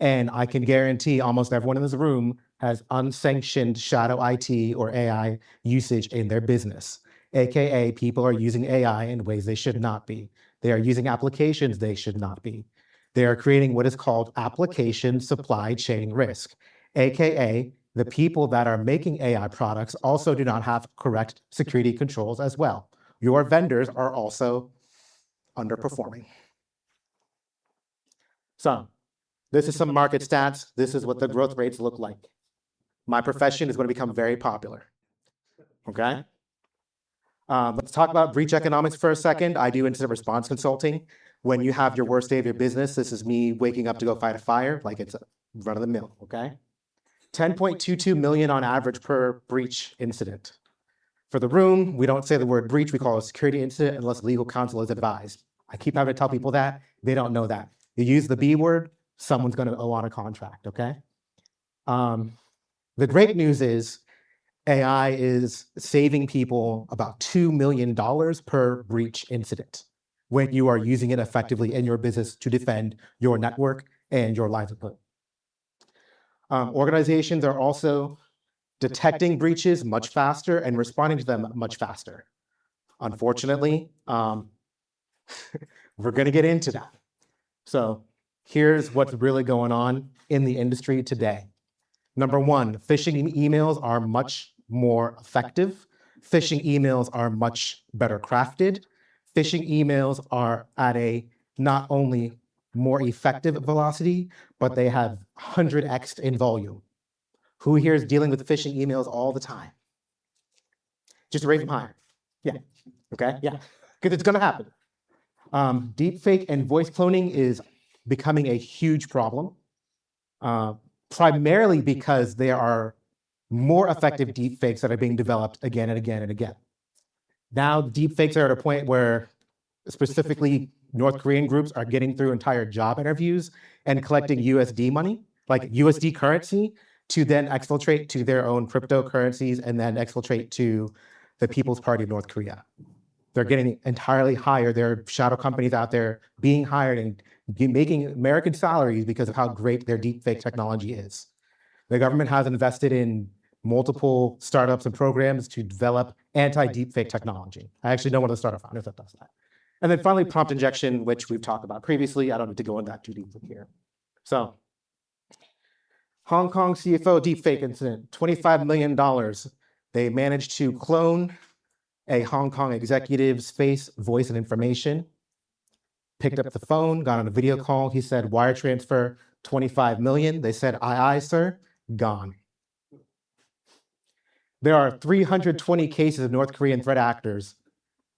And I can guarantee almost everyone in this room has unsanctioned shadow IT or AI usage in their business. AKA, people are using AI in ways they should not be. They are using applications they should not be. They are creating what is called application supply chain risk. AKA, the people that are making AI products also do not have correct security controls as well. Your vendors are also underperforming. So, this is some market stats. This is what the growth rates look like. My profession is going to become very popular. Okay? Let's talk about breach economics for a second. I do incident response consulting. When you have your worst day of your business, this is me waking up to go fight a fire, like it's a run of the mill, okay? 10.22 million on average per breach incident. For the room, we don't say the word breach, we call it a security incident unless legal counsel is advised. I keep having to tell people that, they don't know that. You use the B word, someone's gonna owe on a contract, okay? The great news is AI is saving people about $2 million per breach incident when you are using it effectively in your business to defend your network and your livelihood. Organizations are also detecting breaches much faster and responding to them much faster. Unfortunately, we're going to get into that. So here's what's really going on in the industry today. Number one, phishing emails are much more effective. Phishing emails are much better crafted. Phishing emails are at a not only more effective velocity, but they have 100x in volume. Who here is dealing with phishing emails all the time? Just raise them higher. Yeah. Okay. Yeah. Because it's going to happen. Deepfake and voice cloning is becoming a huge problem, primarily because there are more effective deepfakes that are being developed again and again and again. Now, deepfakes are at a point where specifically North Korean groups are getting through entire job interviews and collecting USD money, like USD currency, to then exfiltrate to their own cryptocurrencies and then exfiltrate to the People's Party of North Korea. They're getting entirely hired. There are shadow companies out there being hired and making American salaries because of how great their deepfake technology is. The government has invested in multiple startups and programs to develop anti-deepfake technology. I actually know one of the startup founders that does that. And then finally, prompt injection, which we've talked about previously. I don't need to go into that too deeply here. So, Hong Kong CFO deepfake incident, $25 million. They managed to clone a Hong Kong executive's face, voice, and information. Picked up the phone, got on a video call. He said, wire transfer, 25 million. They said, aye, aye, sir. gone. There are 320 cases of North Korean threat actors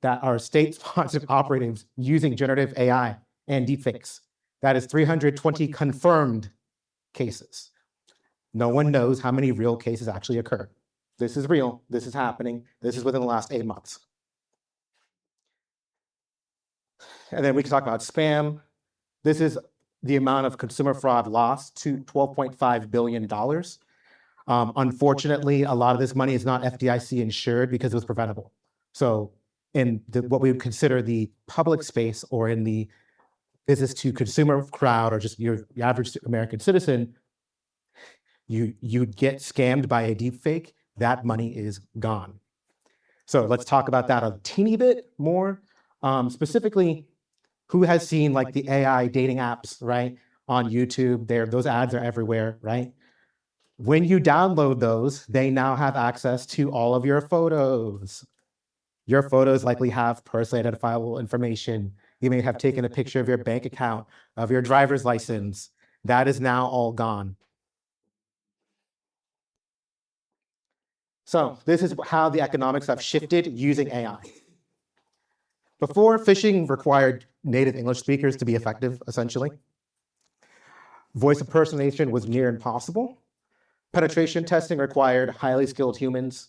that are state-sponsored operatives using generative AI and deepfakes. That is 320 confirmed cases. No one knows how many real cases actually occur. This is real. This is happening. This is within the last 8 months. And then we can talk about spam. This is the amount of consumer fraud lost to $12.5 billion. Unfortunately, a lot of this money is not FDIC insured because it was preventable. So in what we would consider the public space or in the business to consumer crowd or just your average American citizen, you'd get scammed by a deepfake, that money is gone. So let's talk about that a teeny bit more. Specifically, who has seen like the AI dating apps, right? On YouTube, those ads are everywhere, right? When you download those, they now have access to all of your photos. Your photos likely have personally identifiable information. You may have taken a picture of your bank account, of your driver's license. That is now all gone. So this is how the economics have shifted using AI. Before, phishing required native English speakers to be effective, essentially. Voice impersonation was near impossible. Penetration testing required highly skilled humans.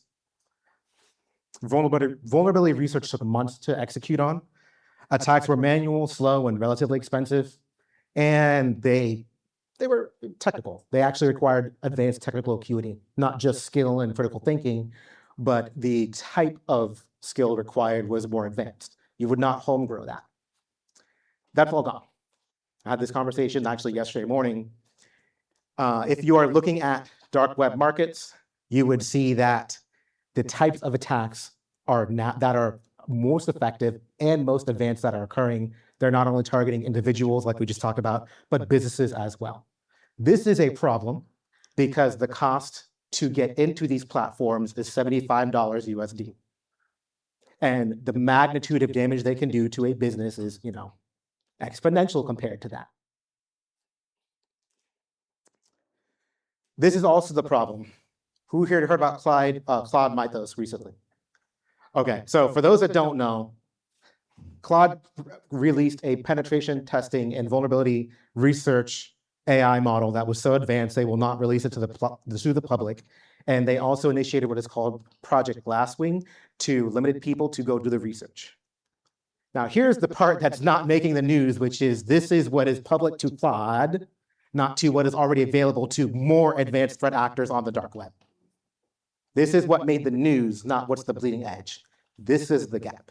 Vulnerability research took months to execute on. Attacks were manual, slow, and relatively expensive. And they were technical. They actually required advanced technical acuity, not just skill and critical thinking, but the type of skill required was more advanced. You would not homegrow that. That's all gone. I had this conversation actually yesterday morning. If you are looking at dark web markets, you would see that the types of attacks that are most effective and most advanced that are occurring, they're not only targeting individuals like we just talked about, but businesses as well. This is a problem because the cost to get into these platforms is $75 USD. And the magnitude of damage they can do to a business is, exponential compared to that. This is also the problem. Who here heard about Claude Mythos recently? Okay, so for those that don't know, Claude released a penetration testing and vulnerability research AI model that was so advanced they will not release it to the public. And they also initiated what is called Project Glasswing to limited people to go do the research. Now, here's the part that's not making the news, which is this is what is public to Claude, not to what is already available to more advanced threat actors on the dark web. This is what made the news, not what's the bleeding edge. This is the gap,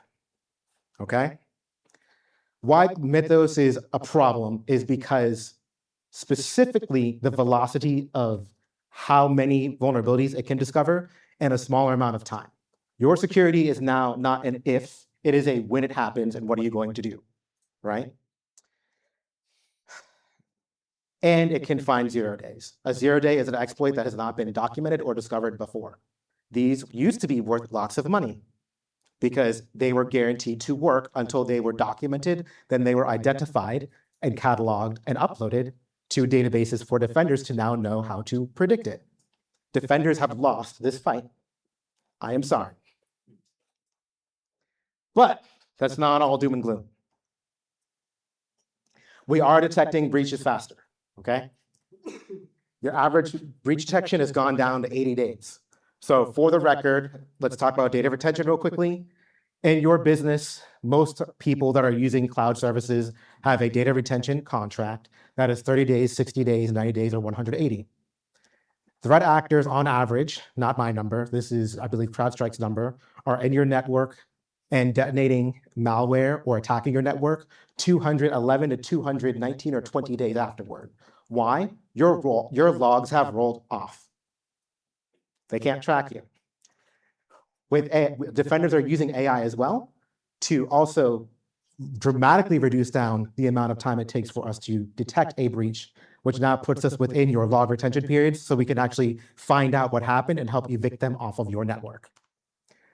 okay? Why Mythos is a problem is because specifically the velocity of how many vulnerabilities it can discover in a smaller amount of time. Your security is now not an if, it is a when it happens and what are you going to do, right? And it can find 0 days. A 0 day is an exploit that has not been documented or discovered before. These used to be worth lots of money because they were guaranteed to work until they were documented, then they were identified and cataloged and uploaded to databases for defenders to now know how to predict it. Defenders have lost this fight. I am sorry. But that's not all doom and gloom. We are detecting breaches faster, okay? Your average breach detection has gone down to 80 days. So for the record, let's talk about data retention real quickly. In your business, most people that are using cloud services have a data retention contract that is 30 days, 60 days, 90 days, or 180. Threat actors on average, not my number, this is, I believe, CrowdStrike's number, are in your network and detonating malware or attacking your network 211 to 219 or 20 days afterward. Why? Your logs have rolled off. They can't track you. Defenders are using AI as well to also dramatically reduce down the amount of time it takes for us to detect a breach, which now puts us within your log retention periods so we can actually find out what happened and help evict them off of your network.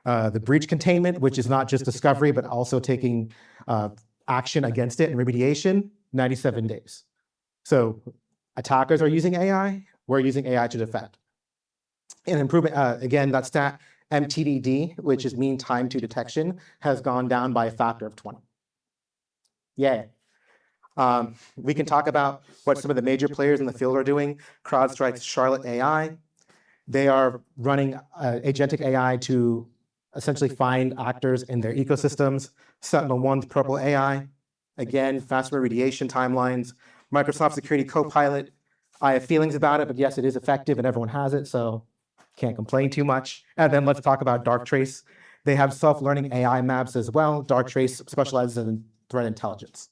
The breach containment, which is not just discovery, but also taking action against it and remediation, 97 days. So attackers are using AI, we're using AI to defend. An improvement, again, that stat MTDD, which is mean time to detection, has gone down by a factor of 20. Yay. We can talk about what some of the major players in the field are doing. CrowdStrike's Charlotte AI. They are running agentic AI to essentially find actors in their ecosystems. SentinelOne's Purple AI. Again, faster remediation timelines. Microsoft Security Copilot. I have feelings about it, but yes, it is effective and everyone has it, so can't complain too much. And then let's talk about Darktrace. They have self-learning AI maps as well. Darktrace specializes in threat intelligence.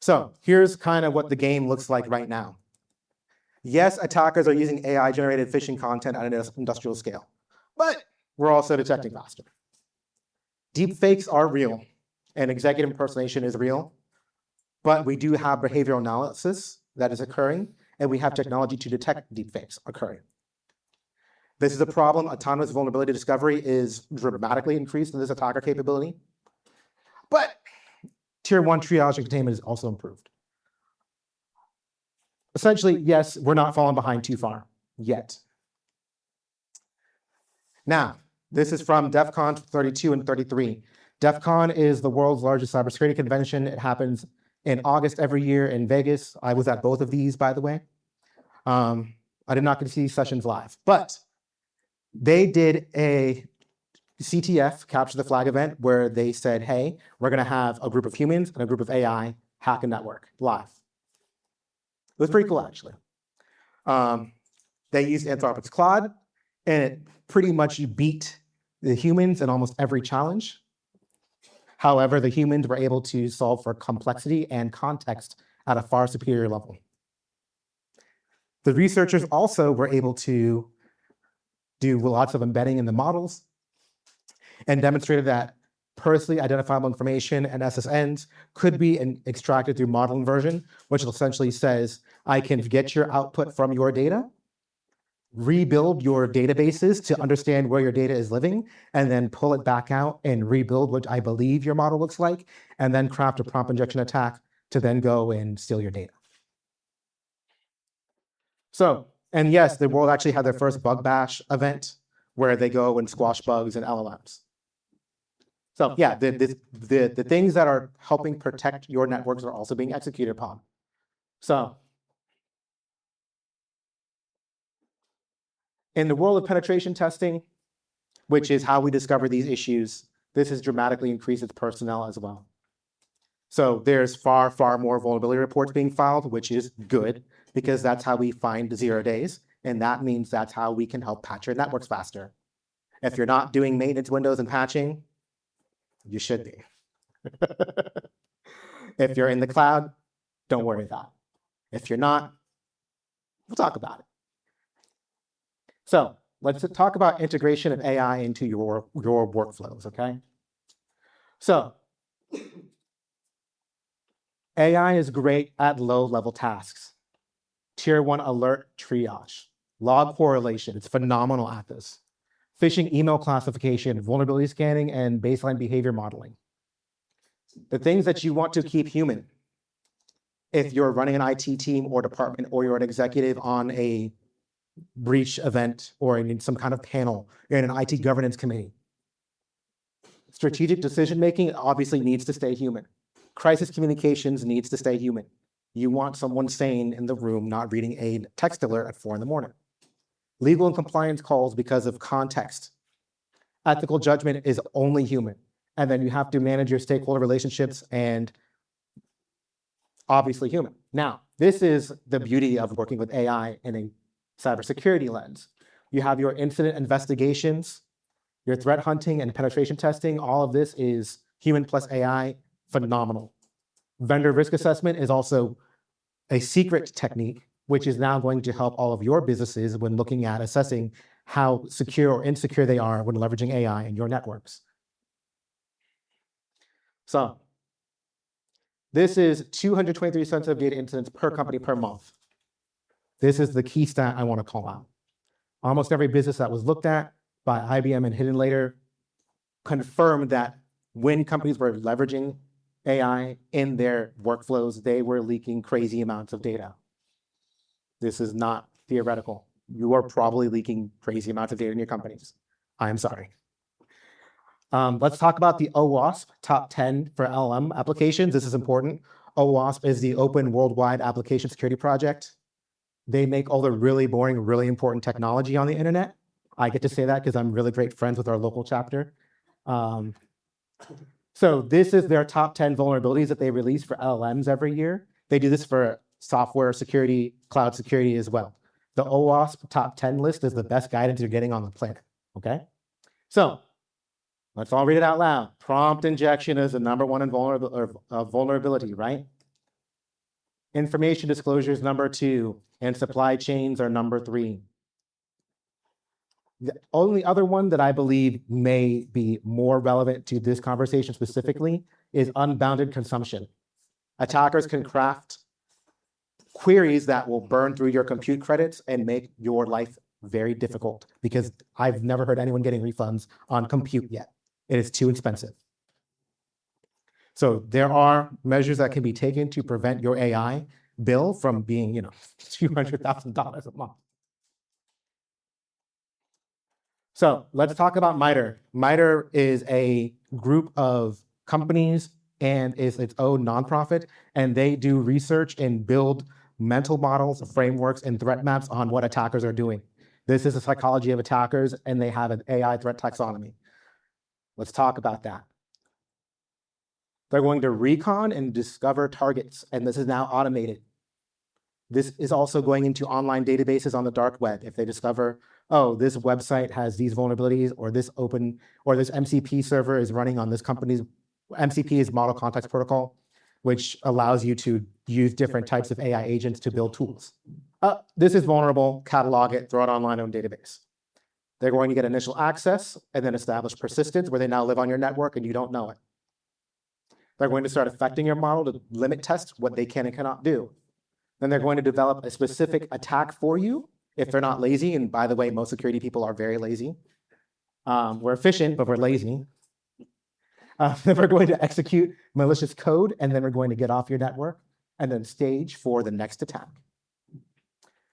So here's kind of what the game looks like right now. Yes, attackers are using AI-generated phishing content at an industrial scale, but we're also detecting faster. Deepfakes are real, and executive impersonation is real, but we do have behavioral analysis that is occurring, and we have technology to detect deepfakes occurring. This is a problem. Autonomous vulnerability discovery is dramatically increased in this attacker capability, but Tier 1 triage and containment is also improved. Essentially, yes, we're not falling behind too far yet. Now, this is from DEF CON 32 and 33. DEF CON is the world's largest cybersecurity convention. It happens in August every year in Vegas. I was at both of these, by the way. I did not get to see sessions live, but they did a CTF, Capture the Flag event, where they said, hey, we're going to have a group of humans and a group of AI hack a network live. It was pretty cool, actually. They used Anthropic's Claude, and it pretty much beat the humans in almost every challenge. However, the humans were able to solve for complexity and context at a far superior level. The researchers also were able to do lots of embedding in the models and demonstrated that personally identifiable information and SSNs could be extracted through model inversion, which essentially says, I can get your output from your data, rebuild your databases to understand where your data is living, and then pull it back out and rebuild what I believe your model looks like, and then craft a prompt injection attack to then go and steal your data. So, and yes, the world actually had their first bug bash event where they go and squash bugs and LLMs. So yeah, the things that are helping protect your networks are also being executed upon. So in the world of penetration testing, which is how we discover these issues, this has dramatically increased its personnel as well. So there's far, far more vulnerability reports being filed, which is good, because that's how we find 0 days. And that means that's how we can help patch your networks faster. If you're not doing maintenance windows and patching, you should be. If you're in the cloud, don't worry about it. If you're not, we'll talk about it. So let's talk about integration of AI into your workflows, okay? So AI is great at low-level tasks. Tier 1 alert triage, log correlation, it's phenomenal at this. Phishing email classification, vulnerability scanning, and baseline behavior modeling. The things that you want to keep human. If you're running an IT team or department, or you're an executive on a breach event, or in some kind of panel, you're in an IT governance committee. Strategic decision-making obviously needs to stay human. Crisis communications needs to stay human. You want someone sane in the room, not reading a text alert at 4 a.m. Legal and compliance calls because of context. Ethical judgment is only human. And then you have to manage your stakeholder relationships and obviously human. Now, this is the beauty of working with AI in a cybersecurity lens. You have your incident investigations, your threat hunting and penetration testing. All of this is human plus AI, phenomenal. Vendor risk assessment is also a secret technique, which is now going to help all of your businesses when looking at assessing how secure or insecure they are when leveraging AI in your networks. So this is 223 sensitive data incidents per company per month. This is the key stat I want to call out. Almost every business that was looked at by IBM and Hidden Later confirmed that when companies were leveraging AI in their workflows, they were leaking crazy amounts of data. This is not theoretical. You are probably leaking crazy amounts of data in your companies. I am sorry. Let's talk about the OWASP top 10 for LLM applications. This is important. OWASP is the Open Worldwide Application Security Project. They make all the really boring, really important technology on the internet. I get to say that because I'm really great friends with our local chapter. So this is their top 10 vulnerabilities that they release for LLMs every year. They do this for software security, cloud security as well. The OWASP top 10 list is the best guidance you're getting on the planet, okay? So let's all read it out loud. Prompt injection is the number one vulnerability, right? Information disclosure is number 2, and supply chains are number 3. The only other one that I believe may be more relevant to this conversation specifically is unbounded consumption. Attackers can craft queries that will burn through your compute credits and make your life very difficult, because I've never heard anyone getting refunds on compute yet. It is too expensive. So there are measures that can be taken to prevent your AI bill from being, $200,000 a month. So let's talk about MITRE. MITRE is a group of companies and is its own nonprofit, and they do research and build mental models, frameworks, and threat maps on what attackers are doing. This is the psychology of attackers, and they have an AI threat taxonomy. Let's talk about that. They're going to recon and discover targets, and this is now automated. This is also going into online databases on the dark web. If they discover, oh, this website has these vulnerabilities, or this MCP server is running on this company's, MCP is Model Context Protocol, which allows you to use different types of AI agents to build tools. This is vulnerable, catalog it, throw it online on database. They're going to get initial access and then establish persistence where they now live on your network and you don't know it. They're going to start affecting your model to limit test what they can and cannot do. Then they're going to develop a specific attack for you if they're not lazy. And by the way, most security people are very lazy. We're efficient, but we're lazy. Then we're going to execute malicious code, and then we're going to get off your network and then stage for the next attack.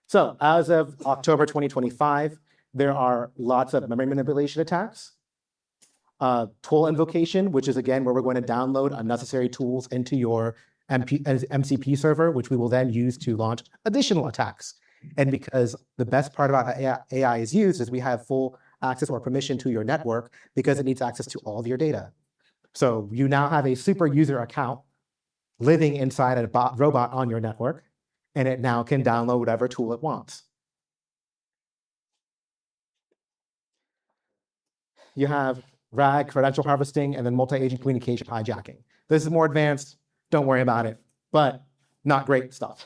So as of October 2025, there are lots of memory manipulation attacks. Tool invocation, which is again where we're going to download unnecessary tools into your MCP server, which we will then use to launch additional attacks. And because the best part about how AI is used is we have full access or permission to your network because it needs access to all of your data. So you now have a super user account living inside a robot on your network, and it now can download whatever tool it wants. You have RAG, credential harvesting, and then multi-agent communication hijacking. This is more advanced. Don't worry about it, but not great stuff.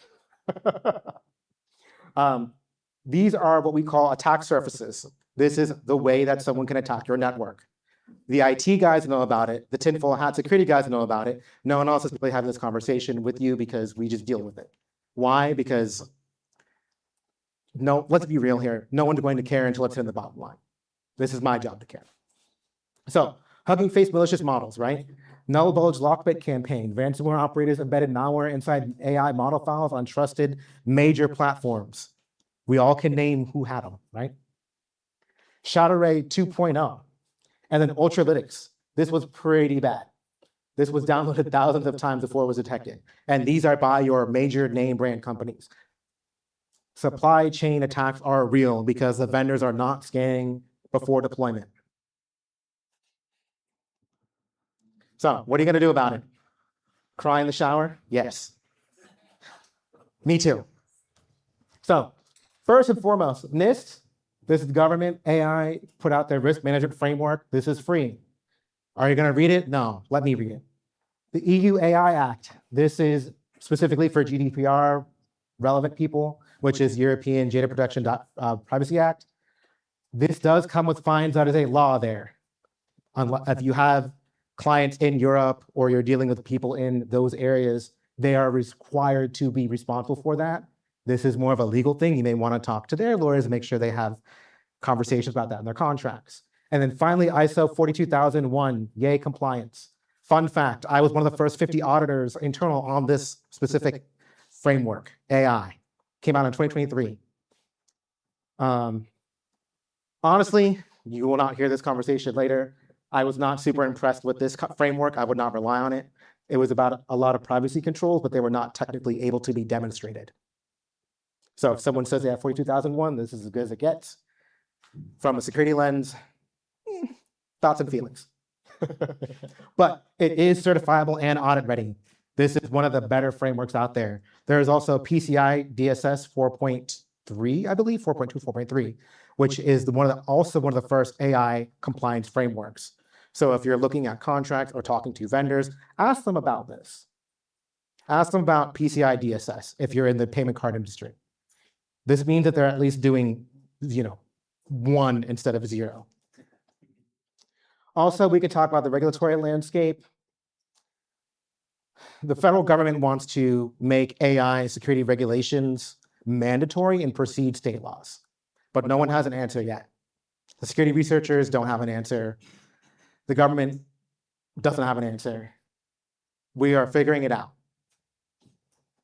These are what we call attack surfaces. This is the way that someone can attack your network. The IT guys know about it. The tinfoil hat security guys know about it. No one else is really having this conversation with you because we just deal with it. Why? Because no, let's be real here. No one's going to care until it's in the bottom line. This is my job to care. So, Hugging Face malicious models, right? Null bulge lockbit campaign, ransomware operators embedded malware inside AI model files on trusted major platforms. We all can name who had them, right? Shadow Ray 2.0, and then Ultralytics. This was pretty bad. This was downloaded thousands of times before it was detected. And these are by your major name brand companies. Supply chain attacks are real because the vendors are not scanning before deployment. So what are you going to do about it? Cry in the shower? Yes. Me too. So first and foremost, NIST, this is government AI, put out their risk management framework. This is free. Are you going to read it? No, let me read it. The EU AI Act, this is specifically for GDPR relevant people, which is European Data Protection Privacy Act. This does come with fines. That is a law there. If you have clients in Europe or you're dealing with people in those areas, they are required to be responsible for that. This is more of a legal thing. You may want to talk to their lawyers and make sure they have conversations about that in their contracts. And then finally, ISO 42001, yay, compliance. Fun fact, I was one of the first 50 auditors internal on this specific framework, AI. came out in 2023. Honestly, you will not hear this conversation later. I was not super impressed with this framework. I would not rely on it. It was about a lot of privacy controls, but they were not technically able to be demonstrated. So if someone says they have 42,001, this is as good as it gets. From a security lens, thoughts and feelings. But it is certifiable and audit ready. This is one of the better frameworks out there. There is also PCI DSS 4.3, I believe, 4.2, 4.3, which is also one of the first AI compliance frameworks. So if you're looking at contracts or talking to vendors, ask them about this. Ask them about PCI DSS if you're in the payment card industry. This means that they're at least doing, 1 instead of 0. Also, we could talk about the regulatory landscape. The federal government wants to make AI security regulations mandatory and precede state laws, but no one has an answer yet. The security researchers don't have an answer. The government doesn't have an answer. We are figuring it out.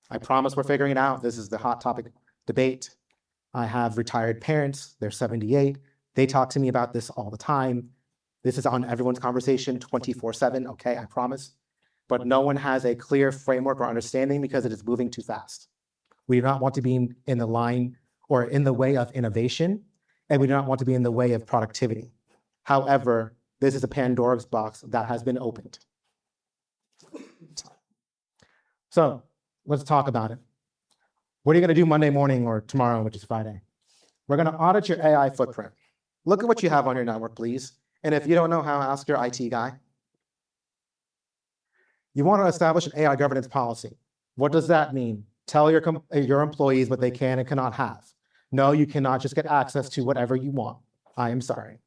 I promise we're figuring it out. This is the hot topic debate. I have retired parents. They're 78. They talk to me about this all the time. This is on everyone's conversation 24/7, okay, I promise. But no one has a clear framework or understanding because it is moving too fast. We do not want to be in the line or in the way of innovation, and we do not want to be in the way of productivity. However, this is a Pandora's box that has been opened. So let's talk about it. What are you going to do Monday morning or tomorrow, which is Friday? We're going to audit your AI footprint. Look at what you have on your network, please. And if you don't know how, ask your IT guy. You want to establish an AI governance policy. What does that mean? Tell your employees what they can and cannot have. No, you cannot just get access to whatever you want. I am sorry.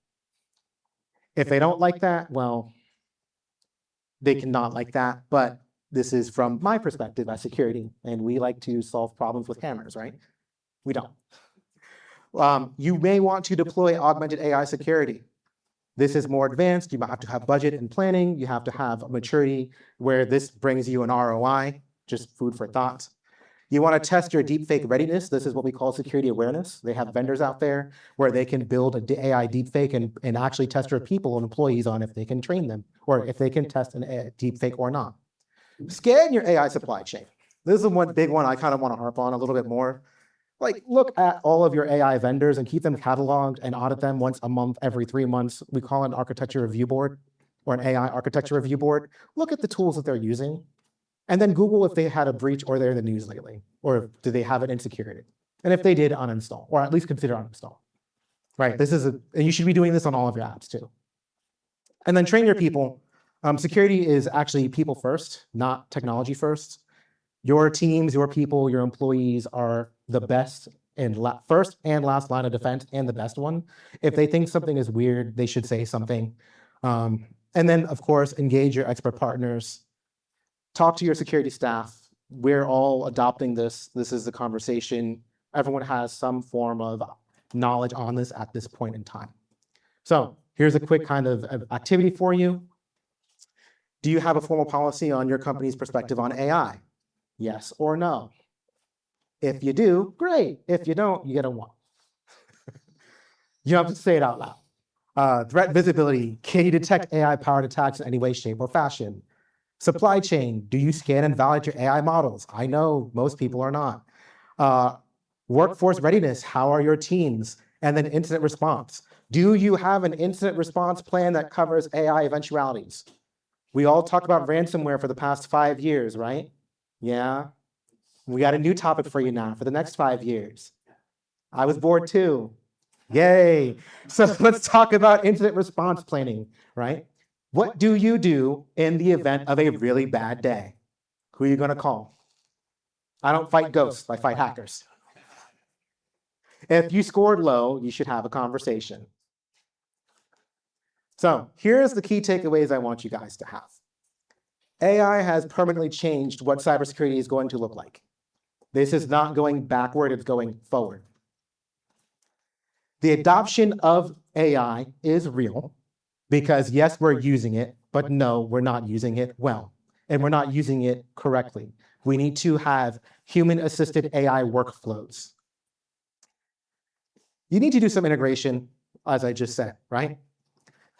If they don't like that, well, they cannot like that. But this is from my perspective as security, and we like to solve problems with hammers, right? We don't. You may want to deploy augmented AI security. This is more advanced. You might have to have budget and planning. You have to have maturity where this brings you an ROI, just food for thought. You want to test your deepfake readiness. This is what we call security awareness. They have vendors out there where they can build an AI deepfake and actually test your people and employees on if they can train them or if they can test a deepfake or not. Scan your AI supply chain. This is one big one I kind of want to harp on a little bit more. Like, look at all of your AI vendors and keep them cataloged and audit them once a month, every 3 months. We call it an architecture review board or an AI architecture review board. Look at the tools that they're using. And then Google if they had a breach or they're in the news lately, or do they have an insecurity? And if they did, uninstall, or at least consider uninstall. Right, and you should be doing this on all of your apps too. And then train your people. Security is actually people first, not technology first. Your teams, your people, your employees are the best and first and last line of defense and the best one. If they think something is weird, they should say something. And then, of course, engage your expert partners. Talk to your security staff. We're all adopting this. This is the conversation. Everyone has some form of knowledge on this at this point in time. So here's a quick kind of activity for you. Do you have a formal policy on your company's perspective on AI? Yes or no? If you do, great. If you don't, you get a 1. You have to say it out loud. Threat visibility. Can you detect AI-powered attacks in any way, shape, or fashion? Supply chain. Do you scan and validate your AI models? I know most people are not. Workforce readiness. How are your teams? And then incident response. Do you have an incident response plan that covers AI eventualities? We all talked about ransomware for the past 5 years, right? Yeah. We got a new topic for you now for the next 5 years. I was bored too. Yay. So let's talk about incident response planning, right? What do you do in the event of a really bad day? Who are you going to call? I don't fight ghosts, I fight hackers. If you scored low, you should have a conversation. So here's the key takeaways I want you guys to have. AI has permanently changed what cybersecurity is going to look like. This is not going backward, it's going forward. The adoption of AI is real because yes, we're using it, but no, we're not using it well. and we're not using it correctly. We need to have human-assisted AI workflows. You need to do some integration, as I just said, right?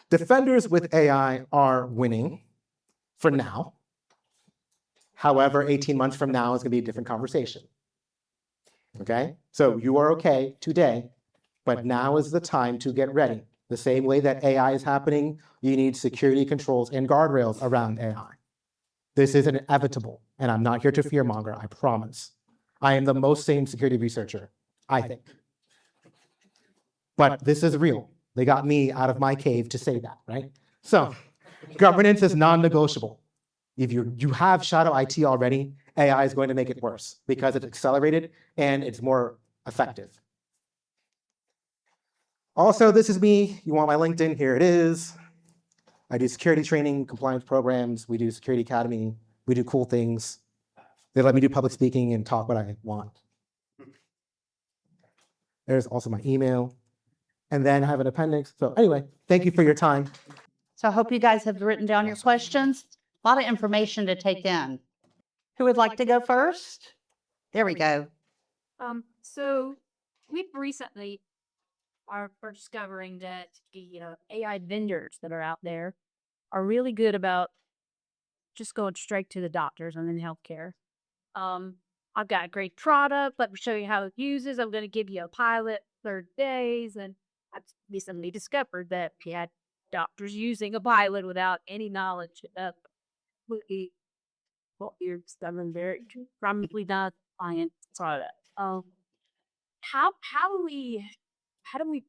Defenders with AI are winning for now. However, 18 months from now is going to be a different conversation. Okay? So you are okay today, but now is the time to get ready. The same way that AI is happening, you need security controls and guardrails around AI. This is inevitable, and I'm not here to fearmonger, I promise. I am the most sane security researcher, I think. But this is real. They got me out of my cave to say that, right? So governance is non-negotiable. If you have shadow IT already, AI is going to make it worse because it's accelerated and it's more effective. Also, this is me. You want my LinkedIn? Here it is. I do security training, compliance programs. We do Security Academy. We do cool things. They let me do public speaking and talk what I want. There's also my email. And then I have an appendix. So anyway, thank you for your time. So I hope you guys have written down your questions. A lot of information to take in. Who would like to go first? There we go. So we've recently are discovering that the AI vendors that are out there are really good about just going straight to the doctors and in healthcare. I've got a great product. Let me show you how it uses. I'm going to give you a pilot 30 days. And I've recently discovered that we had doctors using a pilot without any knowledge of what you're discovering very probably not client product. How do we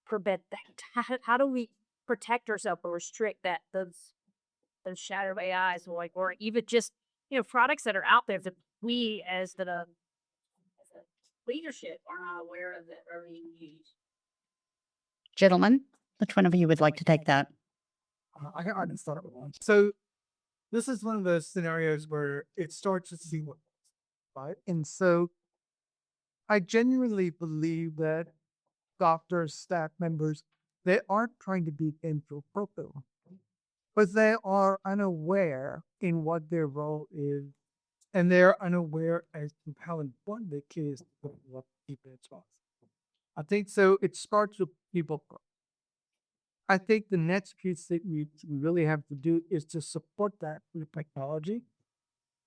prevent that? How do we protect ourselves or restrict that those shadow AIs or even just products that are out there that we as the leadership are not aware of that are being used? Gentlemen, which one of you would like to take that? I can start with one. So this is one of those scenarios where it starts to see what, right? And so I genuinely believe that doctors, staff members, they aren't trying to be inappropriate, but they are unaware in what their role is, and they're unaware as to how important it is to keep it responsible. I think so. It starts with people first. I think the next piece that we really have to do is to support that with technology,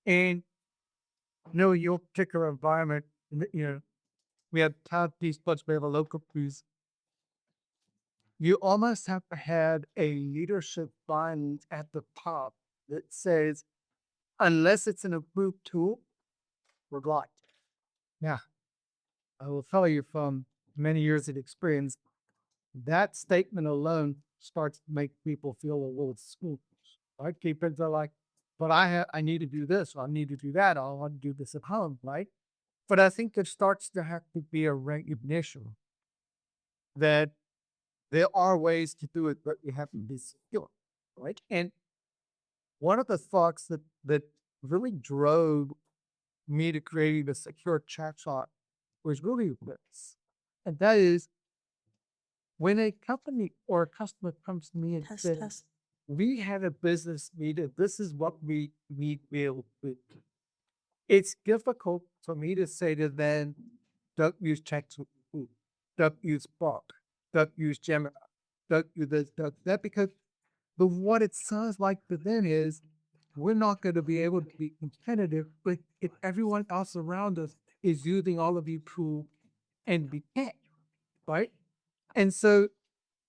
and know your particular environment. We have town police, but we have a local police. You almost have to have a leadership line at the top that says, unless it's an approved tool, we're blocked. Yeah, I will tell you from many years of experience, that statement alone starts to make people feel a little spooked. Right? People are like, but I need to do this, or I need to do that, or I want to do this at home, right? But I think there starts to have to be a recognition that there are ways to do it, but you have to be secure, right? And one of the thoughts that really drove me to creating the secure chatbot was really this, and that is when a company or a customer comes to me and says, "We had a business meeting. This is what we need to be able to do." It's difficult for me to say to them, "Don't use ChatGPT, don't use Bot, don't use Gemini, don't do this, don't do that," because what it sounds like to them is we're not going to be able to be competitive, but if everyone else around us is using all of you tools and we can't, right? And so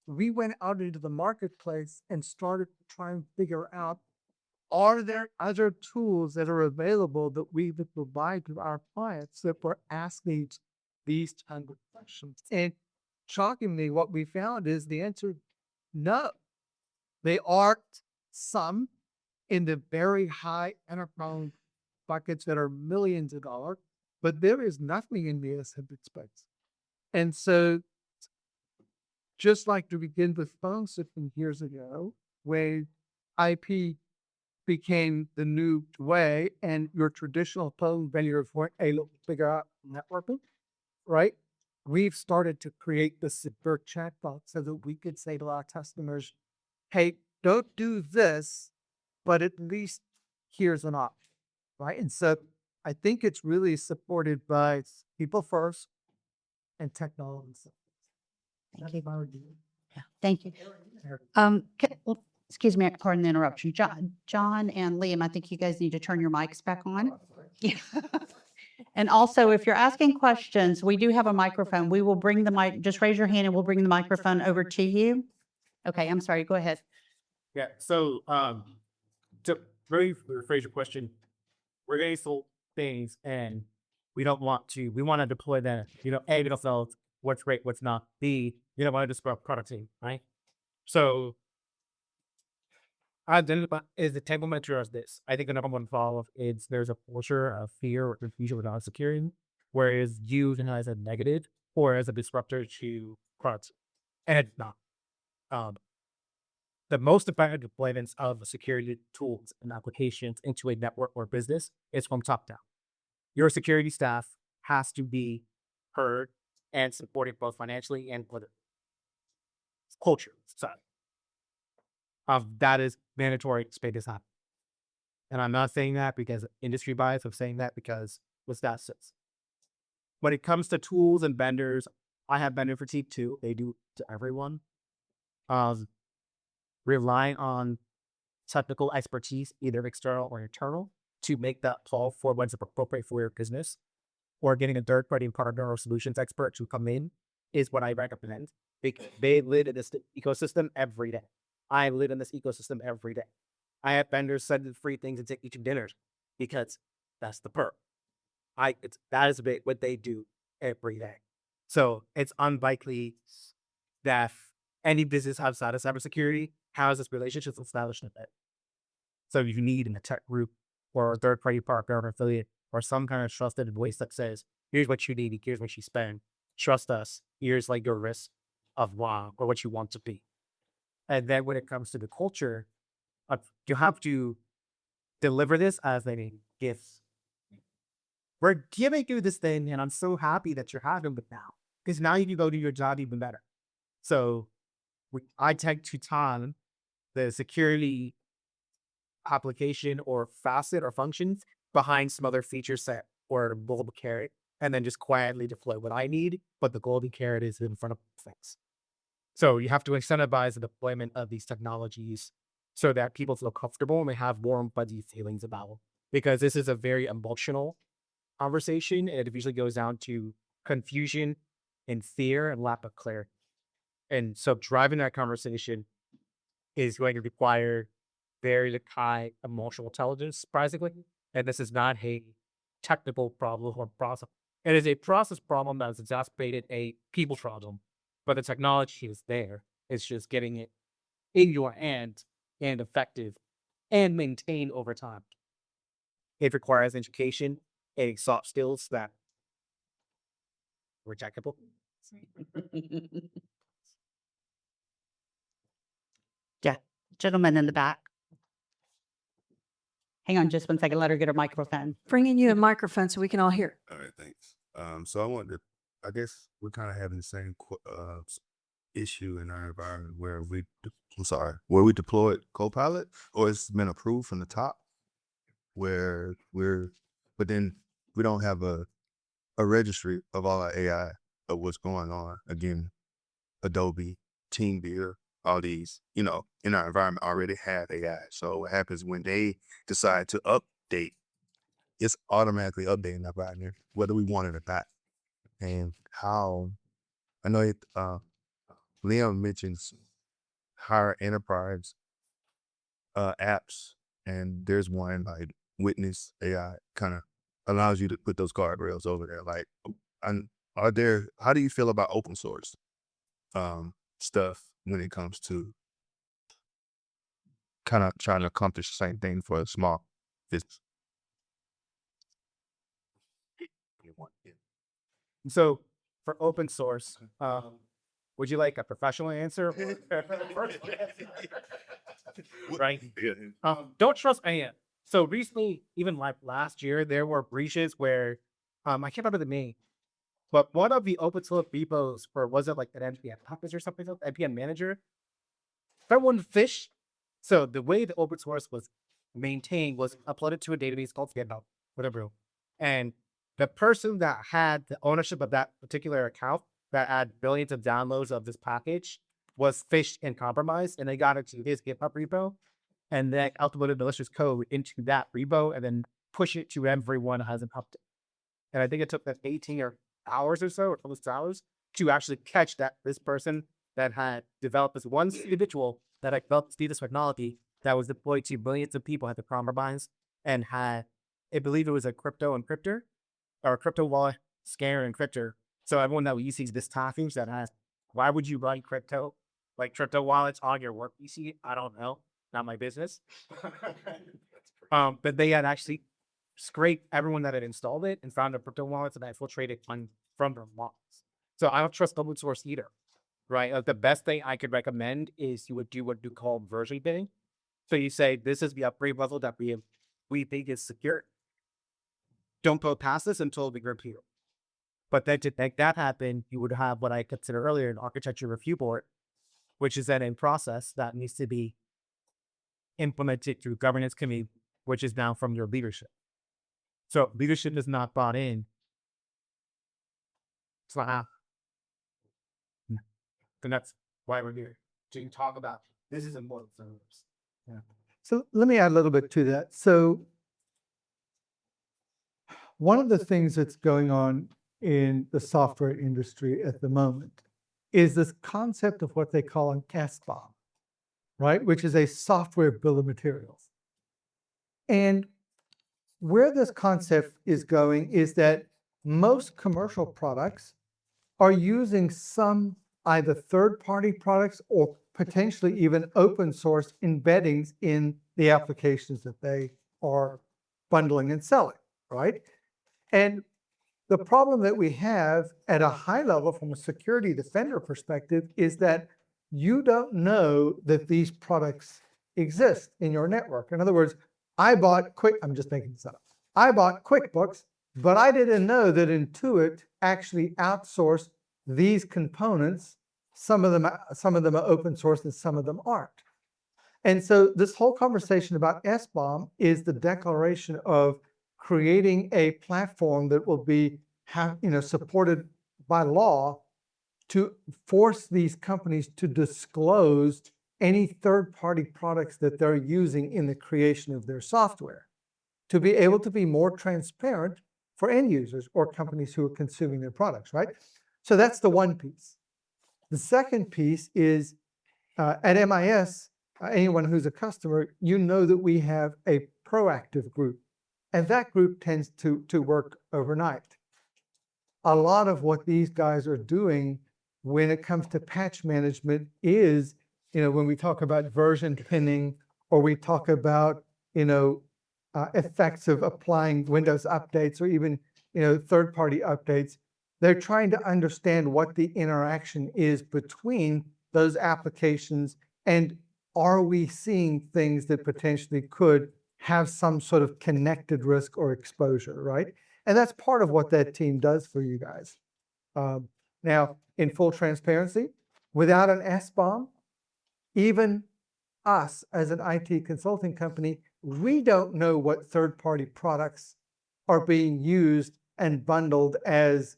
we went out into the marketplace and started to try and figure out, are there other tools that are available that we would provide to our clients that were asking these kinds of questions? And shockingly, what we found is the answer, no. They aren't some in the very high enterprise buckets that are millions of dollars, but there is nothing in the SMB space. And so just like to begin with phone system years ago, when IP became the new way and your traditional phone vendors weren't able to figure out networking, right? We've started to create the secure chatbot so that we could say to our customers, hey, don't do this, but at least here's an option, right? And so I think it's really supported by people first and technology. Thank you. Yeah, thank you. Well, excuse me, pardon the interruption. John and Liam, I think you guys need to turn your mics back on. Yeah. And also, if you're asking questions, we do have a microphone. We will bring the mic, just raise your hand and we'll bring the microphone over to you. Okay, I'm sorry, go ahead. Yeah. So, to really rephrase your question, we're getting sold things and we don't want to, we want to deploy them, A, we don't know what's great, what's not. B, you don't want to disrupt product team, right? So, identify is the temperature of this. I think the number one follow is there's a culture of fear or confusion without security, whereas used as a negative or as a disruptor to products. And it's not. The most effective deployments of security tools and applications into a network or business is from top down. Your security staff has to be heard and supported both financially and politically. Culture side. That is mandatory to make this happen. And I'm not saying that because industry bias. I'm saying that because what's that says. When it comes to tools and vendors, I have vendor fatigue too. They do to everyone. Relying on technical expertise, either external or internal, to make that call for what's appropriate for your business, or getting a third-party partner or solutions expert to come in is what I recommend. Because they live in this ecosystem every day. I live in this ecosystem every day. I have vendors send free things and take you to dinners because that's the perk. That is what they do every day. So it's unlikely that any business outside of cybersecurity has this relationship established in it. So you need in a tech group or a third-party partner or affiliate or some kind of trusted voice that says, here's what you need, here's what you spend. Trust us. Here's like your risk of wow or what you want to be. And then when it comes to the culture, you have to deliver this as a gift. We're giving you this thing, and I'm so happy that you're having it now, because now you can go do your job even better. So I take to time the security application or facet or functions behind some other feature set or golden carrot, and then just quietly deploy what I need, but the golden carrot is in front of things. So you have to incentivize the deployment of these technologies so that people feel comfortable and they have warm, fuzzy feelings about them. Because this is a very emotional conversation, and it usually goes down to confusion and fear and lack of clarity. And so driving that conversation is going to require very high emotional intelligence, surprisingly. And this is not a technical problem or process. It is a process problem that has exacerbated a people problem. But the technology is there. It's just getting it in your hand and effective and maintained over time. It requires education and soft skills that are rejectable. Yeah, gentleman in the back. Hang on just 1 second. Let her get her microphone. Bringing you a microphone so we can all hear. All right, thanks. So I wanted to, I guess we're kind of having the same issue in our environment where where we deployed Copilot, or it's been approved from the top, but then we don't have a registry of all our AI of what's going on. Again, Adobe, TeamViewer, all these, in our environment already have AI. So what happens when they decide to update, it's automatically updating our environment, whether we want it or not. And how, I know Liam mentions higher enterprise apps, and there's one like Witness AI kind of allows you to put those guardrails over there. Like, how do you feel about open source stuff when it comes to kind of trying to accomplish the same thing for a small business? So for open source, would you like a professional answer? Right? Don't trust AM. So recently, even like last year, there were breaches where I can't remember the name, but one of the open source repos, or was it like an NPM package or something, NPM manager, someone fished. So the way the open source was maintained was uploaded to a database called GitHub, whatever. And the person that had the ownership of that particular account that had billions of downloads of this package was phished and compromised, and they got into his GitHub repo and then uploaded malicious code into that repo and then push it to everyone as an update. And I think it took them 18 hours or so, or almost hours, to actually catch this person that had developed this one individual that had developed this technology that was deployed to billions of people, had the compromise, and had, I believe it was a crypto encryptor or a crypto wallet scanner encryptor. So everyone that uses this package that has, why would you run crypto wallets on your work PC? I don't know, not my business. But they had actually scraped everyone that had installed it and found the crypto wallets and infiltrated from their wallets. So I don't trust open source either, right? The best thing I could recommend is you would do what you call version binning. So you say, this is the upgrade level that we think is secure. Don't go past this until we repeal. But then to make that happen, you would have what I considered earlier an architecture review board, which is then in process that needs to be implemented through governance committee, which is now from your leadership. So leadership is not bought in. It's not happening. And that's why we're here. To talk about this is important. Yeah. So let me add a little bit to that. So one of the things that's going on in the software industry at the moment is this concept of what they call an SBOM, right? Which is a software bill of materials. And where this concept is going is that most commercial products are using some either third-party products or potentially even open source embeddings in the applications that they are bundling and selling, right? And the problem that we have at a high level from a security defender perspective is that you don't know that these products exist in your network. In other words, I'm just making this up. I bought QuickBooks, but I didn't know that Intuit actually outsourced these components. Some of them are open source and some of them aren't. And so this whole conversation about SBOM is the declaration of creating a platform that will be supported by law to force these companies to disclose any third-party products that they're using in the creation of their software, to be able to be more transparent for end users or companies who are consuming their products, right? So that's the one piece. The second piece is at MIS, anyone who's a customer, you know that we have a proactive group, and that group tends to work overnight. A lot of what these guys are doing when it comes to patch management is, when we talk about version pinning or we talk about, effects of applying Windows updates or even, third-party updates, they're trying to understand what the interaction is between those applications and are we seeing things that potentially could have some sort of connected risk or exposure, right? And that's part of what that team does for you guys. Now, in full transparency, without an SBOM, even us as an IT consulting company, we don't know what third-party products are being used and bundled as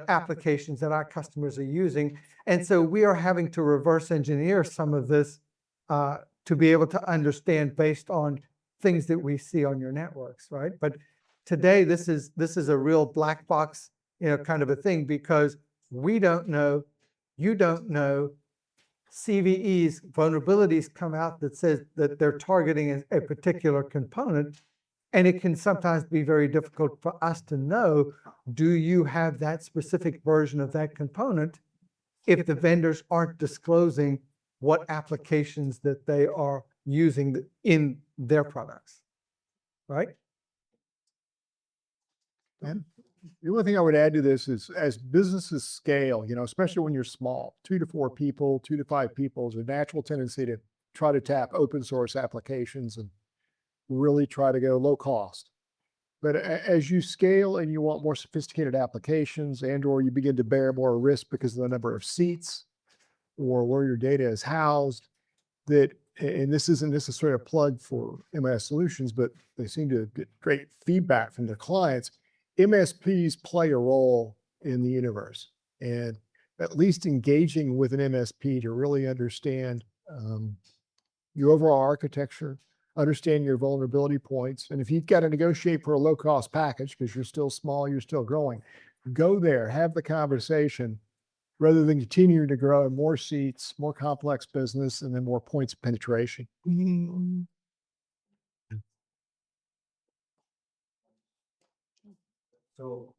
applications that our customers are using. And so we are having to reverse engineer some of this to be able to understand based on things that we see on your networks, right? But today, this is a real black box, kind of a thing, because we don't know, you don't know. CVEs, vulnerabilities come out that says that they're targeting a particular component, and it can sometimes be very difficult for us to know, do you have that specific version of that component if the vendors aren't disclosing what applications that they are using in their products, right? And the only thing I would add to this is as businesses scale, especially when you're small, 2 to 4 people, 2 to 5 people, is a natural tendency to try to tap open source applications and really try to go low cost. But as you scale and you want more sophisticated applications or you begin to bear more risk because of the number of seats or where your data is housed, that and this isn't necessarily a plug for MIS Solutions, but they seem to get great feedback from their clients. MSPs play a role in the universe, and at least engaging with an MSP to really understand your overall architecture, understand your vulnerability points. And if you've got to negotiate for a low cost package because you're still small, you're still growing, go there, have the conversation rather than continuing to grow more seats, more complex business, and then more points of penetration. So,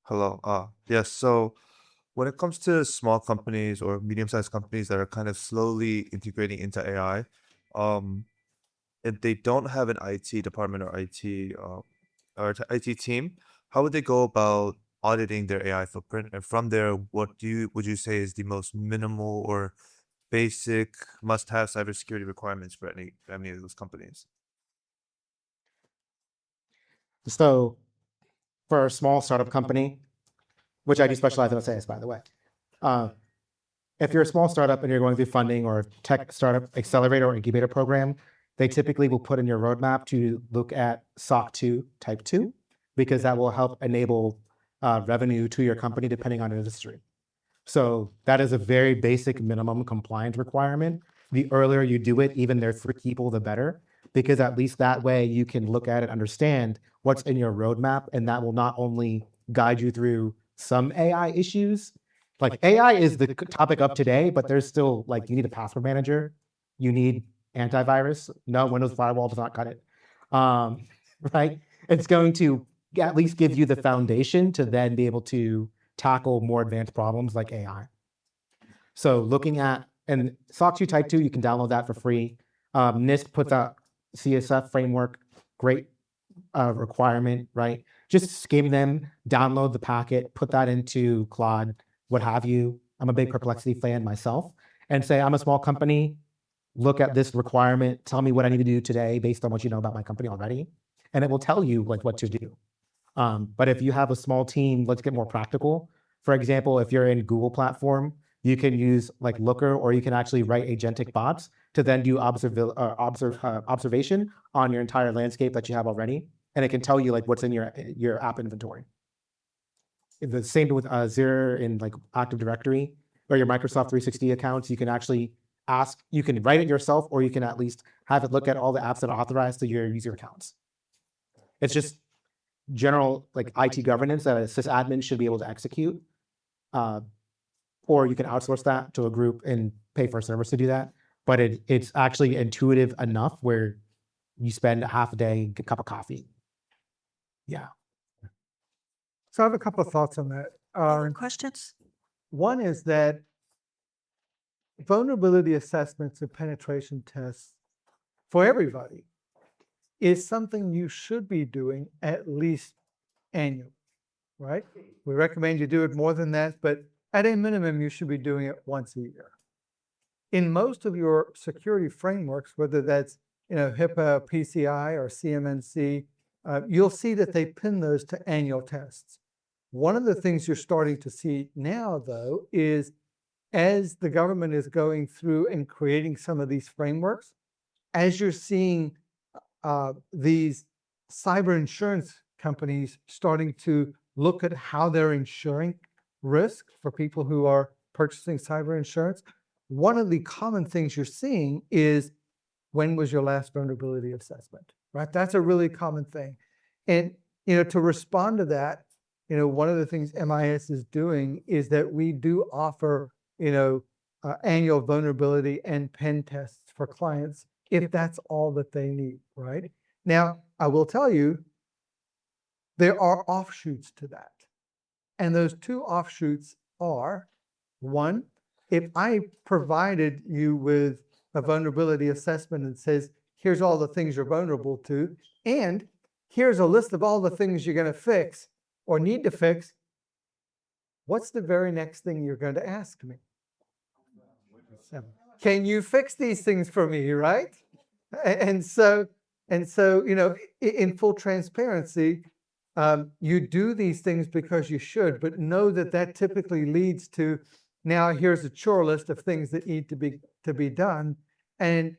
hello. Yes. So when it comes to small companies or medium-sized companies that are kind of slowly integrating into AI, if they don't have an IT department or IT team, how would they go about auditing their AI footprint? And from there, would you say is the most minimal or basic must-have cybersecurity requirements for any of those companies? So for a small startup company, which I do specialize in SAS, by the way, if you're a small startup and you're going through funding or tech startup accelerator or incubator program, they typically will put in your roadmap to look at SOC 2 Type 2, because that will help enable revenue to your company depending on industry. So that is a very basic minimum compliance requirement. The earlier you do it, even their 3 people, the better, because at least that way you can look at it, understand what's in your roadmap, and that will not only guide you through some AI issues. Like AI is the topic of today, but there's still like, you need a password manager, you need antivirus. No, Windows firewall does not cut it. Right? It's going to at least give you the foundation to then be able to tackle more advanced problems like AI. So looking at, and SOC 2 Type 2, you can download that for free. NIST puts out CSF framework, great requirement, right? Just skim them, download the packet, put that into Claude, what have you. I'm a big Perplexity fan myself, and say, I'm a small company, look at this requirement, tell me what I need to do today based on what you know about my company already. And it will tell you like what to do. But if you have a small team, let's get more practical. For example, if you're in Google platform, you can use like Looker, or you can actually write agentic bots to then do observation on your entire landscape that you have already. And it can tell you like what's in your app inventory. The same with Azure in like Active Directory or your Microsoft 360 accounts. You can actually ask, you can write it yourself, or you can at least have it look at all the apps that are authorized to your user accounts. It's just general like IT governance that a sysadmin should be able to execute. Or you can outsource that to a group and pay for a service to do that. But it's actually intuitive enough where you spend a half a day, get a cup of coffee. Yeah. So I have a couple of thoughts on that. Questions? One is that vulnerability assessments and penetration tests for everybody is something you should be doing at least annually, right? We recommend you do it more than that, but at a minimum, you should be doing it once a year. In most of your security frameworks, whether that's HIPAA, PCI, or CMMC, you'll see that they pin those to annual tests. One of the things you're starting to see now, though, is as the government is going through and creating some of these frameworks, as you're seeing these cyber insurance companies starting to look at how they're insuring risk for people who are purchasing cyber insurance, one of the common things you're seeing is, when was your last vulnerability assessment, right? That's a really common thing. And, to respond to that, one of the things MIS is doing is that we do offer, annual vulnerability and pen tests for clients if that's all that they need, right? Now, I will tell you, there are offshoots to that. And those 2 offshoots are, one, if I provided you with a vulnerability assessment that says, here's all the things you're vulnerable to, and here's a list of all the things you're going to fix or need to fix, what's the very next thing you're going to ask me? Can you fix these things for me, right? And so, in full transparency, you do these things because you should, but know that that typically leads to Now here's a chore list of things that need to be done. And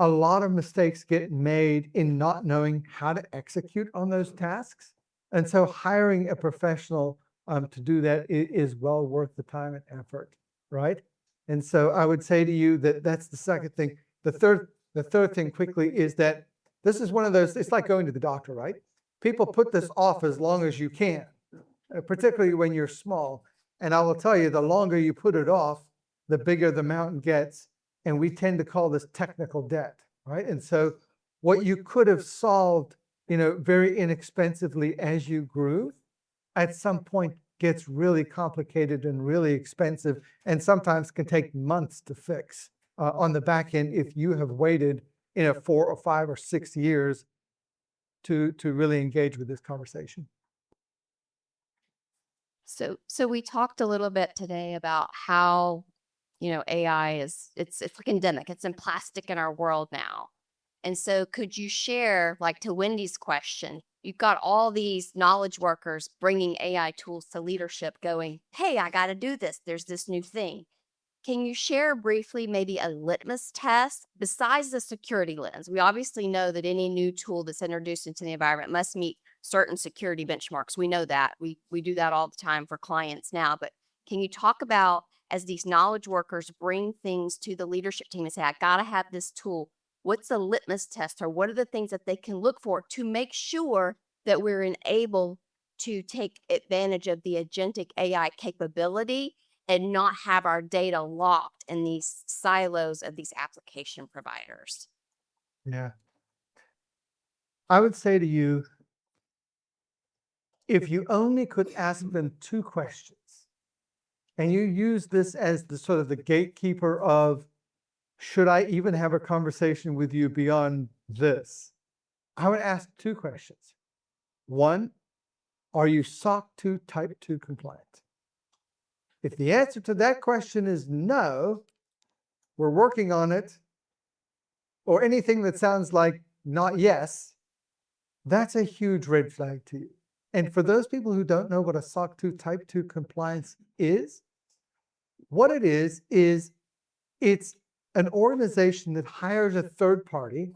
a lot of mistakes get made in not knowing how to execute on those tasks. And so hiring a professional to do that is well worth the time and effort, right? And so I would say to you that that's the second thing. The third thing quickly is that this is one of those, it's like going to the doctor, right? People put this off as long as you can, particularly when you're small. And I will tell you, the longer you put it off, the bigger the mountain gets. And we tend to call this technical debt, right? And so what you could have solved, very inexpensively as you grew, at some point gets really complicated and really expensive, and sometimes can take months to fix on the back end if you have waited 4 or 5 or 6 years to really engage with this conversation. So we talked a little bit today about how, AI it's like endemic. It's in plastic in our world now. And so could you share, like to Wendy's question, you've got all these knowledge workers bringing AI tools to leadership going, hey, I got to do this. There's this new thing. Can you share briefly maybe a litmus test besides the security lens? We obviously know that any new tool that's introduced into the environment must meet certain security benchmarks. We know that. We do that all the time for clients now. But can you talk about, as these knowledge workers bring things to the leadership team and say, I got to have this tool, what's the litmus test, or what are the things that they can look for to make sure that we're able to take advantage of the agentic AI capability and not have our data locked in these silos of these application providers? Yeah. I would say to you, if you only could ask them 2 questions, and you use this as the sort of the gatekeeper of, should I even have a conversation with you beyond this? I would ask 2 questions. 1, are you SOC 2 Type 2 compliant? If the answer to that question is no, we're working on it, or anything that sounds like not yes, that's a huge red flag to you. And for those people who don't know what a SOC 2 Type 2 compliance is, what it is it's an organization that hires a third party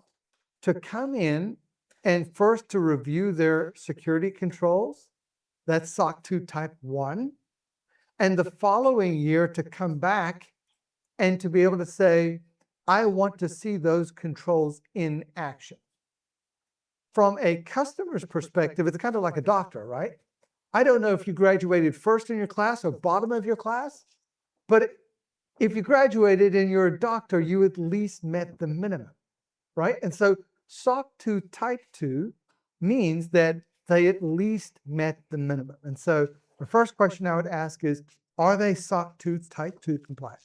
to come in and first to review their security controls. That's SOC 2 Type 1. And the following year to come back and to be able to say, I want to see those controls in action. From a customer's perspective, it's kind of like a doctor, right? I don't know if you graduated first in your class or bottom of your class, but if you graduated and you're a doctor, you at least met the minimum, right? And so SOC 2 Type 2 means that they at least met the minimum. And so the first question I would ask is, are they SOC 2 Type 2 compliant?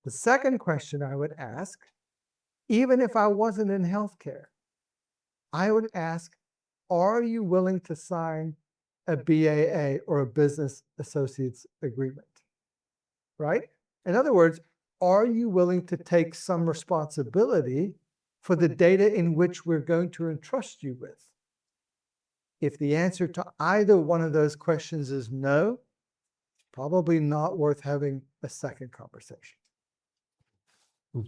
The second question I would ask, even if I wasn't in healthcare, I would ask, are you willing to sign a BAA or a business associates agreement? Right? In other words, are you willing to take some responsibility for the data in which we're going to entrust you with? If the answer to either one of those questions is no, probably not worth having a second conversation.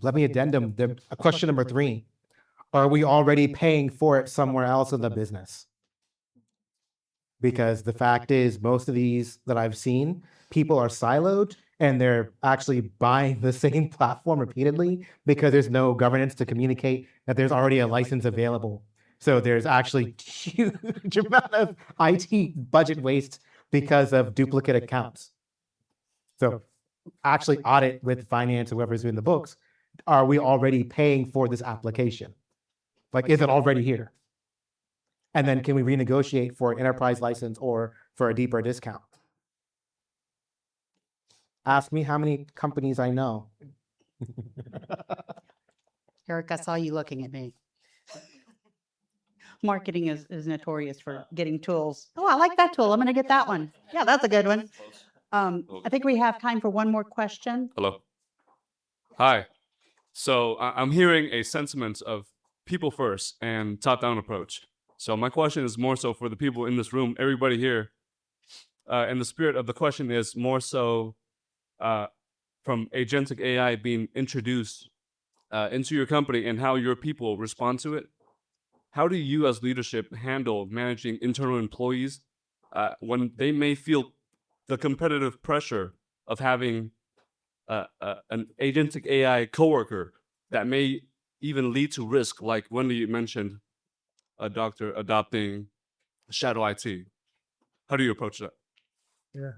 Let me addendum question number 3. Are we already paying for it somewhere else in the business? Because the fact is, most of these that I've seen, people are siloed and they're actually buying the same platform repeatedly because there's no governance to communicate that there's already a license available. So there's actually huge amount of IT budget waste because of duplicate accounts. So actually audit with finance, whoever's doing the books, are we already paying for this application? Like, is it already here? And then can we renegotiate for an enterprise license or for a deeper discount? Ask me how many companies I know. Eric, I saw you looking at me. Marketing is notorious for getting tools. Oh, I like that tool. I'm going to get that one. Yeah, that's a good one. I think we have time for one more question. Hello. Hi. So I'm hearing a sentiment of people first and top-down approach. So my question is more so for the people in this room, everybody here. And the spirit of the question is more so from agentic AI being introduced into your company and how your people respond to it, how do you as leadership handle managing internal employees when they may feel the competitive pressure of having an agentic AI coworker that may even lead to risk, like Wendy you mentioned, a doctor adopting shadow IT? How do you approach that? Yeah.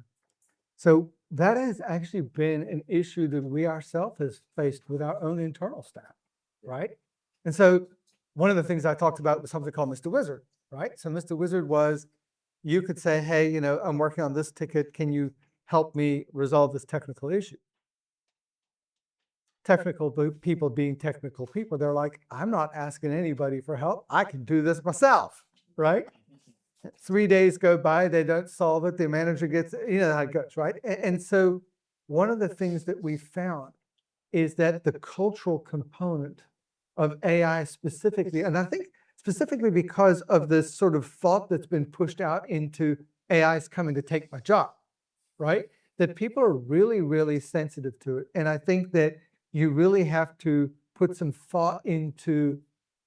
So that has actually been an issue that we ourselves has faced with our own internal staff, right? And so one of the things I talked about was something called Mr. Wizard, right? So Mr. Wizard was, you could say, hey, you know, I'm working on this ticket. Can you help me resolve this technical issue? People being technical people, they're like, I'm not asking anybody for help. I can do this myself, right? 3 days go by, they don't solve it. The manager gets, you know how it goes, right? And so one of the things that we found is that the cultural component of AI specifically, and I think specifically because of this sort of thought that's been pushed out into AI is coming to take my job, right? That people are really, really sensitive to it. And I think that you really have to put some thought into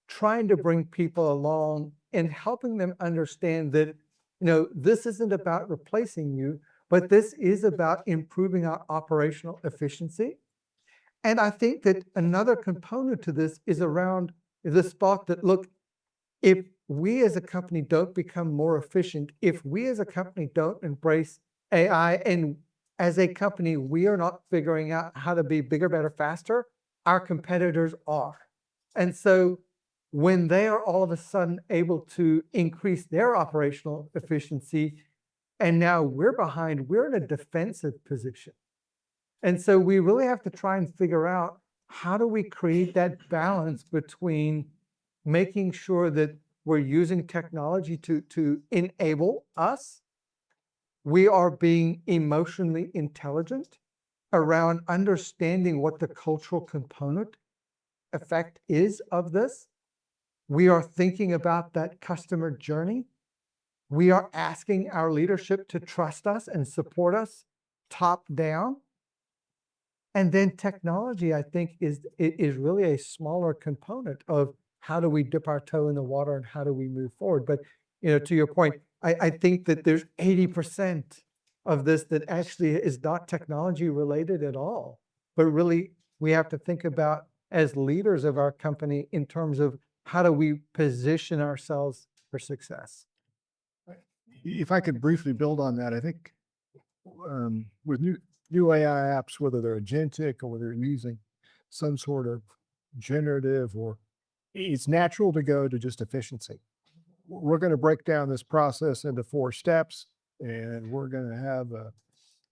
trying to bring people along and helping them understand that, you know, this isn't about replacing you, but this is about improving our operational efficiency. And I think that another component to this is around the thought that, look, if we as a company don't become more efficient, if we as a company don't embrace AI, and as a company, we are not figuring out how to be bigger, better, faster, our competitors are. And so when they are all of a sudden able to increase their operational efficiency, and now we're behind, we're in a defensive position. And so we really have to try and figure out, how do we create that balance between making sure that we're using technology to enable us, we are being emotionally intelligent around understanding what the cultural component effect is of this. We are thinking about that customer journey. We are asking our leadership to trust us and support us top down. And then technology, I think, is really a smaller component of how do we dip our toe in the water and how do we move forward. But, you know, to your point, I think that there's 80% of this that actually is not technology related at all. But really, we have to think about, as leaders of our company, in terms of how do we position ourselves for success. If I could briefly build on that, I think with new AI apps, whether they're agentic or whether they're using some sort of generative, or it's natural to go to just efficiency. We're going to break down this process into 4 steps, and we're going to have a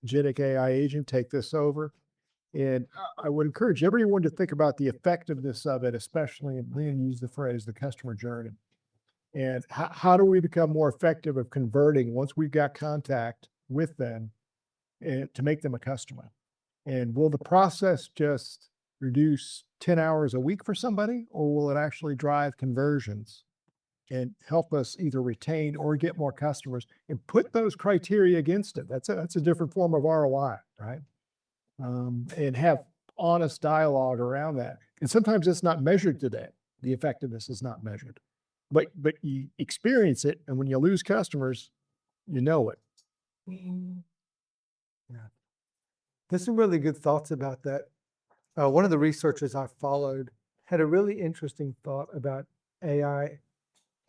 agentic AI agent take this over. And I would encourage everyone to think about the effectiveness of it, especially, and Lynn used the phrase, the customer journey. And how do we become more effective of converting once we've got contact with them, and to make them a customer? And will the process just reduce 10 hours a week for somebody, or will it actually drive conversions and help us either retain or get more customers? And put those criteria against it. That's a different form of ROI, right? And have honest dialogue around that. And sometimes it's not measured today. The effectiveness is not measured, but you experience it. And when you lose customers, you know it. Yeah. There's some really good thoughts about that. One of the researchers I followed had a really interesting thought about AI.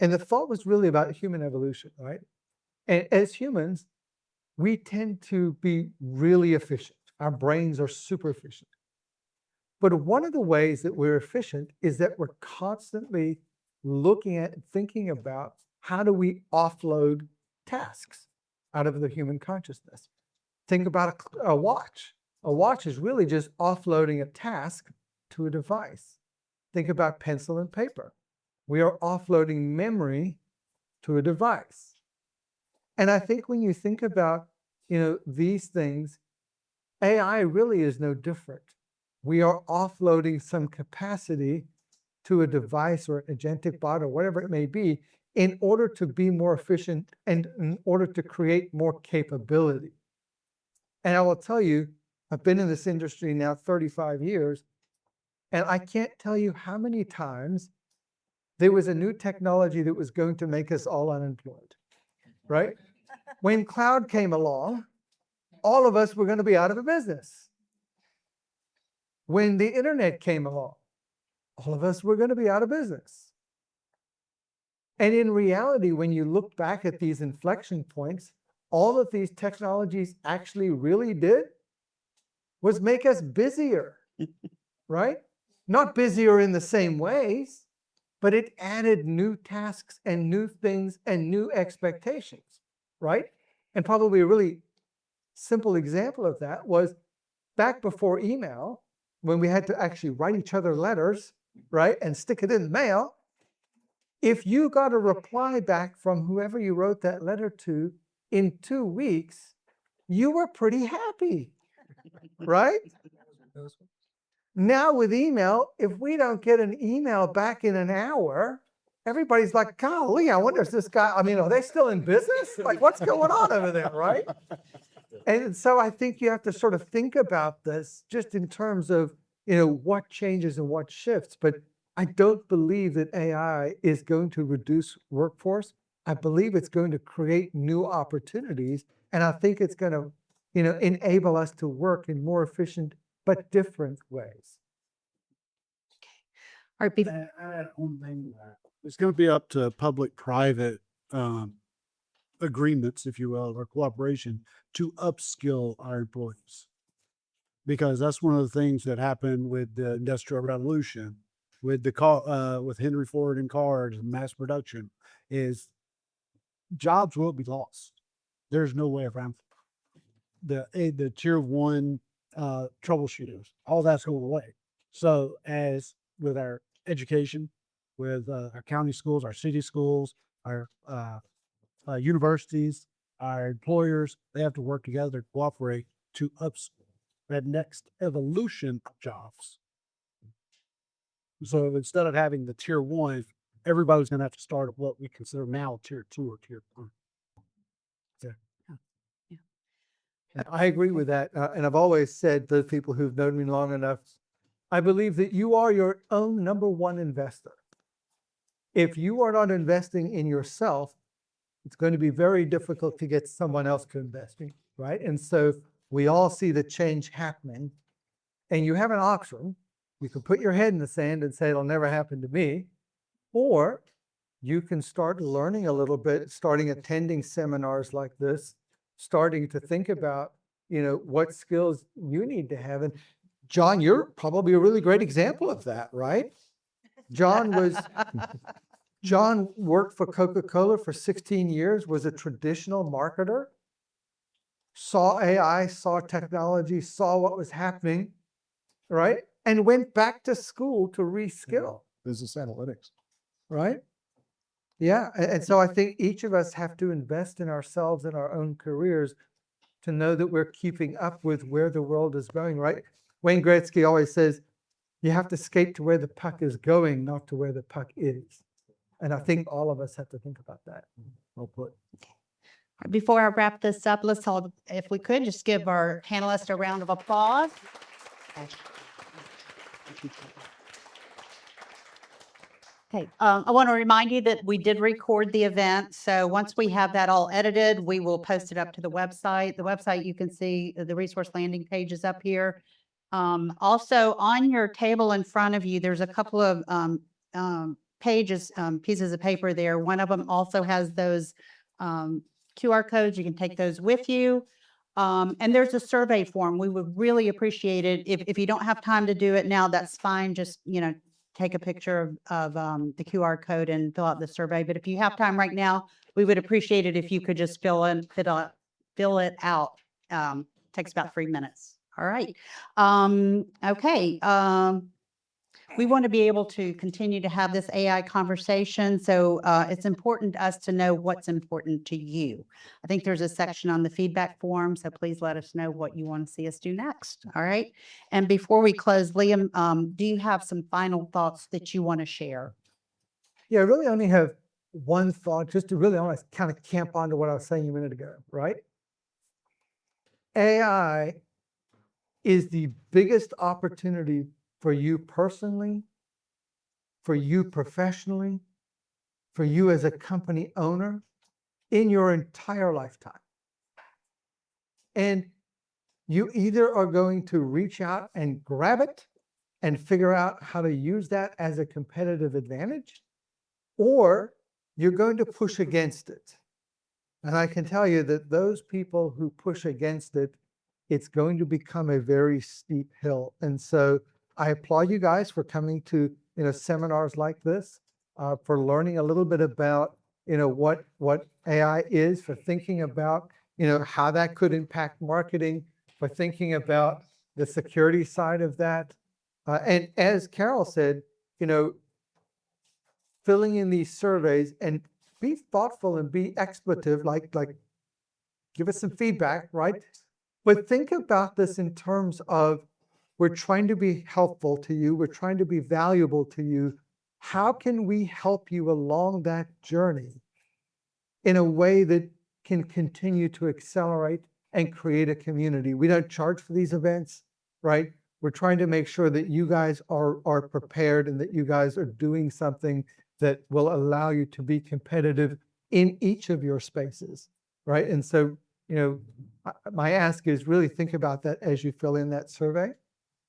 And the thought was really about human evolution, right? And as humans, we tend to be really efficient. Our brains are super efficient. But one of the ways that we're efficient is that we're constantly looking at and thinking about, how do we offload tasks out of the human consciousness? Think about a watch. A watch is really just offloading a task to a device. Think about pencil and paper. We are offloading memory to a device. And I think when you think about, you know, these things, AI really is no different. We are offloading some capacity to a device or an agentic bot or whatever it may be, in order to be more efficient and in order to create more capability. And I will tell you, I've been in this industry now 35 years, and I can't tell you how many times there was a new technology that was going to make us all unemployed, right? When cloud came along, all of us were going to be out of a business. When the internet came along, all of us were going to be out of business. And in reality, when you look back at these inflection points, all of these technologies actually really did was make us busier, right? Not busier in the same ways, but it added new tasks and new things and new expectations, right? And probably a really simple example of that was back before email, when we had to actually write each other letters, right, and stick it in the mail. If you got a reply back from whoever you wrote that letter to in 2 weeks, you were pretty happy, right? Now with email, if we don't get an email back in an hour, everybody's like, golly, I wonder if this guy, I mean, are they still in business? Like, what's going on over there, right? And so I think you have to sort of think about this just in terms of, what changes and what shifts. But I don't believe that AI is going to reduce workforce. I believe it's going to create new opportunities. And I think it's going to, enable us to work in more efficient but different ways. All right, It's going to be up to public-private agreements, if you will, or cooperation to upskill our employees. Because that's one of the things that happened with the Industrial Revolution, with with Henry Ford and cars and mass production, is jobs will be lost. There's no way around it. The tier one troubleshooters, all that's going away. So as with our education, with our county schools, our city schools, our universities, our employers, they have to work together to cooperate to upskill that next evolution of jobs. So instead of having the tier one, everybody's going to have to start at what we consider now tier two or tier three. I agree with that. And I've always said, those people who've known me long enough, I believe that you are your own number one investor. If you are not investing in yourself, it's going to be very difficult to get someone else to invest in, right? And so we all see the change happening, and you have an option. You can put your head in the sand and say, it'll never happen to me. Or you can start learning a little bit, starting attending seminars like this, starting to think about, what skills you need to have. And John, you're probably a really great example of that, right? John worked for Coca-Cola for 16 years, was a traditional marketer, saw AI, saw technology, saw what was happening, right? And went back to school to reskill. Business analytics. Right? Yeah. And so I think each of us have to invest in ourselves and our own careers to know that we're keeping up with where the world is going, right? Wayne Gretzky always says, you have to skate to where the puck is going, not to where the puck is. And I think all of us have to think about that. Well put. Before I wrap this up, let's all, if we could, just give our panelists a round of applause. Okay, I want to remind you that we did record the event. So once we have that all edited, we will post it up to the website. The website, you can see the resource landing page is up here. Also on your table in front of you, there's a couple of pieces of paper there. One of them also has those QR codes. You can take those with you. And there's a survey form. We would really appreciate it. If you don't have time to do it now, that's fine. Just, take a picture of the QR code and fill out the survey. But if you have time right now, we would appreciate it if you could just fill it out. Takes about 3 minutes. All right. Okay. We want to be able to continue to have this AI conversation. So it's important to us to know what's important to you. I think there's a section on the feedback form, so please let us know what you want to see us do next. All right. And before we close, Liam, do you have some final thoughts that you want to share? Yeah, I really only have one thought, just to really almost kind of camp onto what I was saying a minute ago, right? AI is the biggest opportunity for you personally, for you professionally, for you as a company owner in your entire lifetime. And you either are going to reach out and grab it and figure out how to use that as a competitive advantage, or you're going to push against it. And I can tell you that those people who push against it, it's going to become a very steep hill. And so I applaud you guys for coming to seminars like this, for learning a little bit about what AI is, for thinking about how that could impact marketing, for thinking about the security side of that. And as Carol said, filling in these surveys and be thoughtful and be expletive, like give us some feedback, right? But think about this in terms of we're trying to be helpful to you. We're trying to be valuable to you. How can we help you along that journey in a way that can continue to accelerate and create a community? We don't charge for these events, right? We're trying to make sure that you guys are prepared and that you guys are doing something that will allow you to be competitive in each of your spaces, right? And so, my ask is really think about that as you fill in that survey.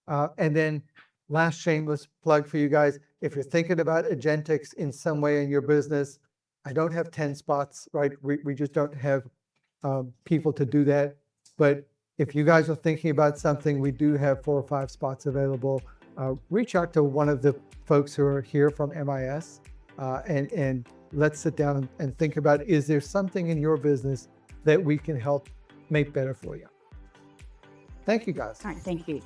And then last shameless plug for you guys, if you're thinking about agentics in some way in your business, I don't have 10 spots, right? We just don't have people to do that. But if you guys are thinking about something, we do have 4 or 5 spots available. Reach out to one of the folks who are here from MIS and let's sit down and think about, is there something in your business that we can help make better for you? Thank you, guys. All right, thank you.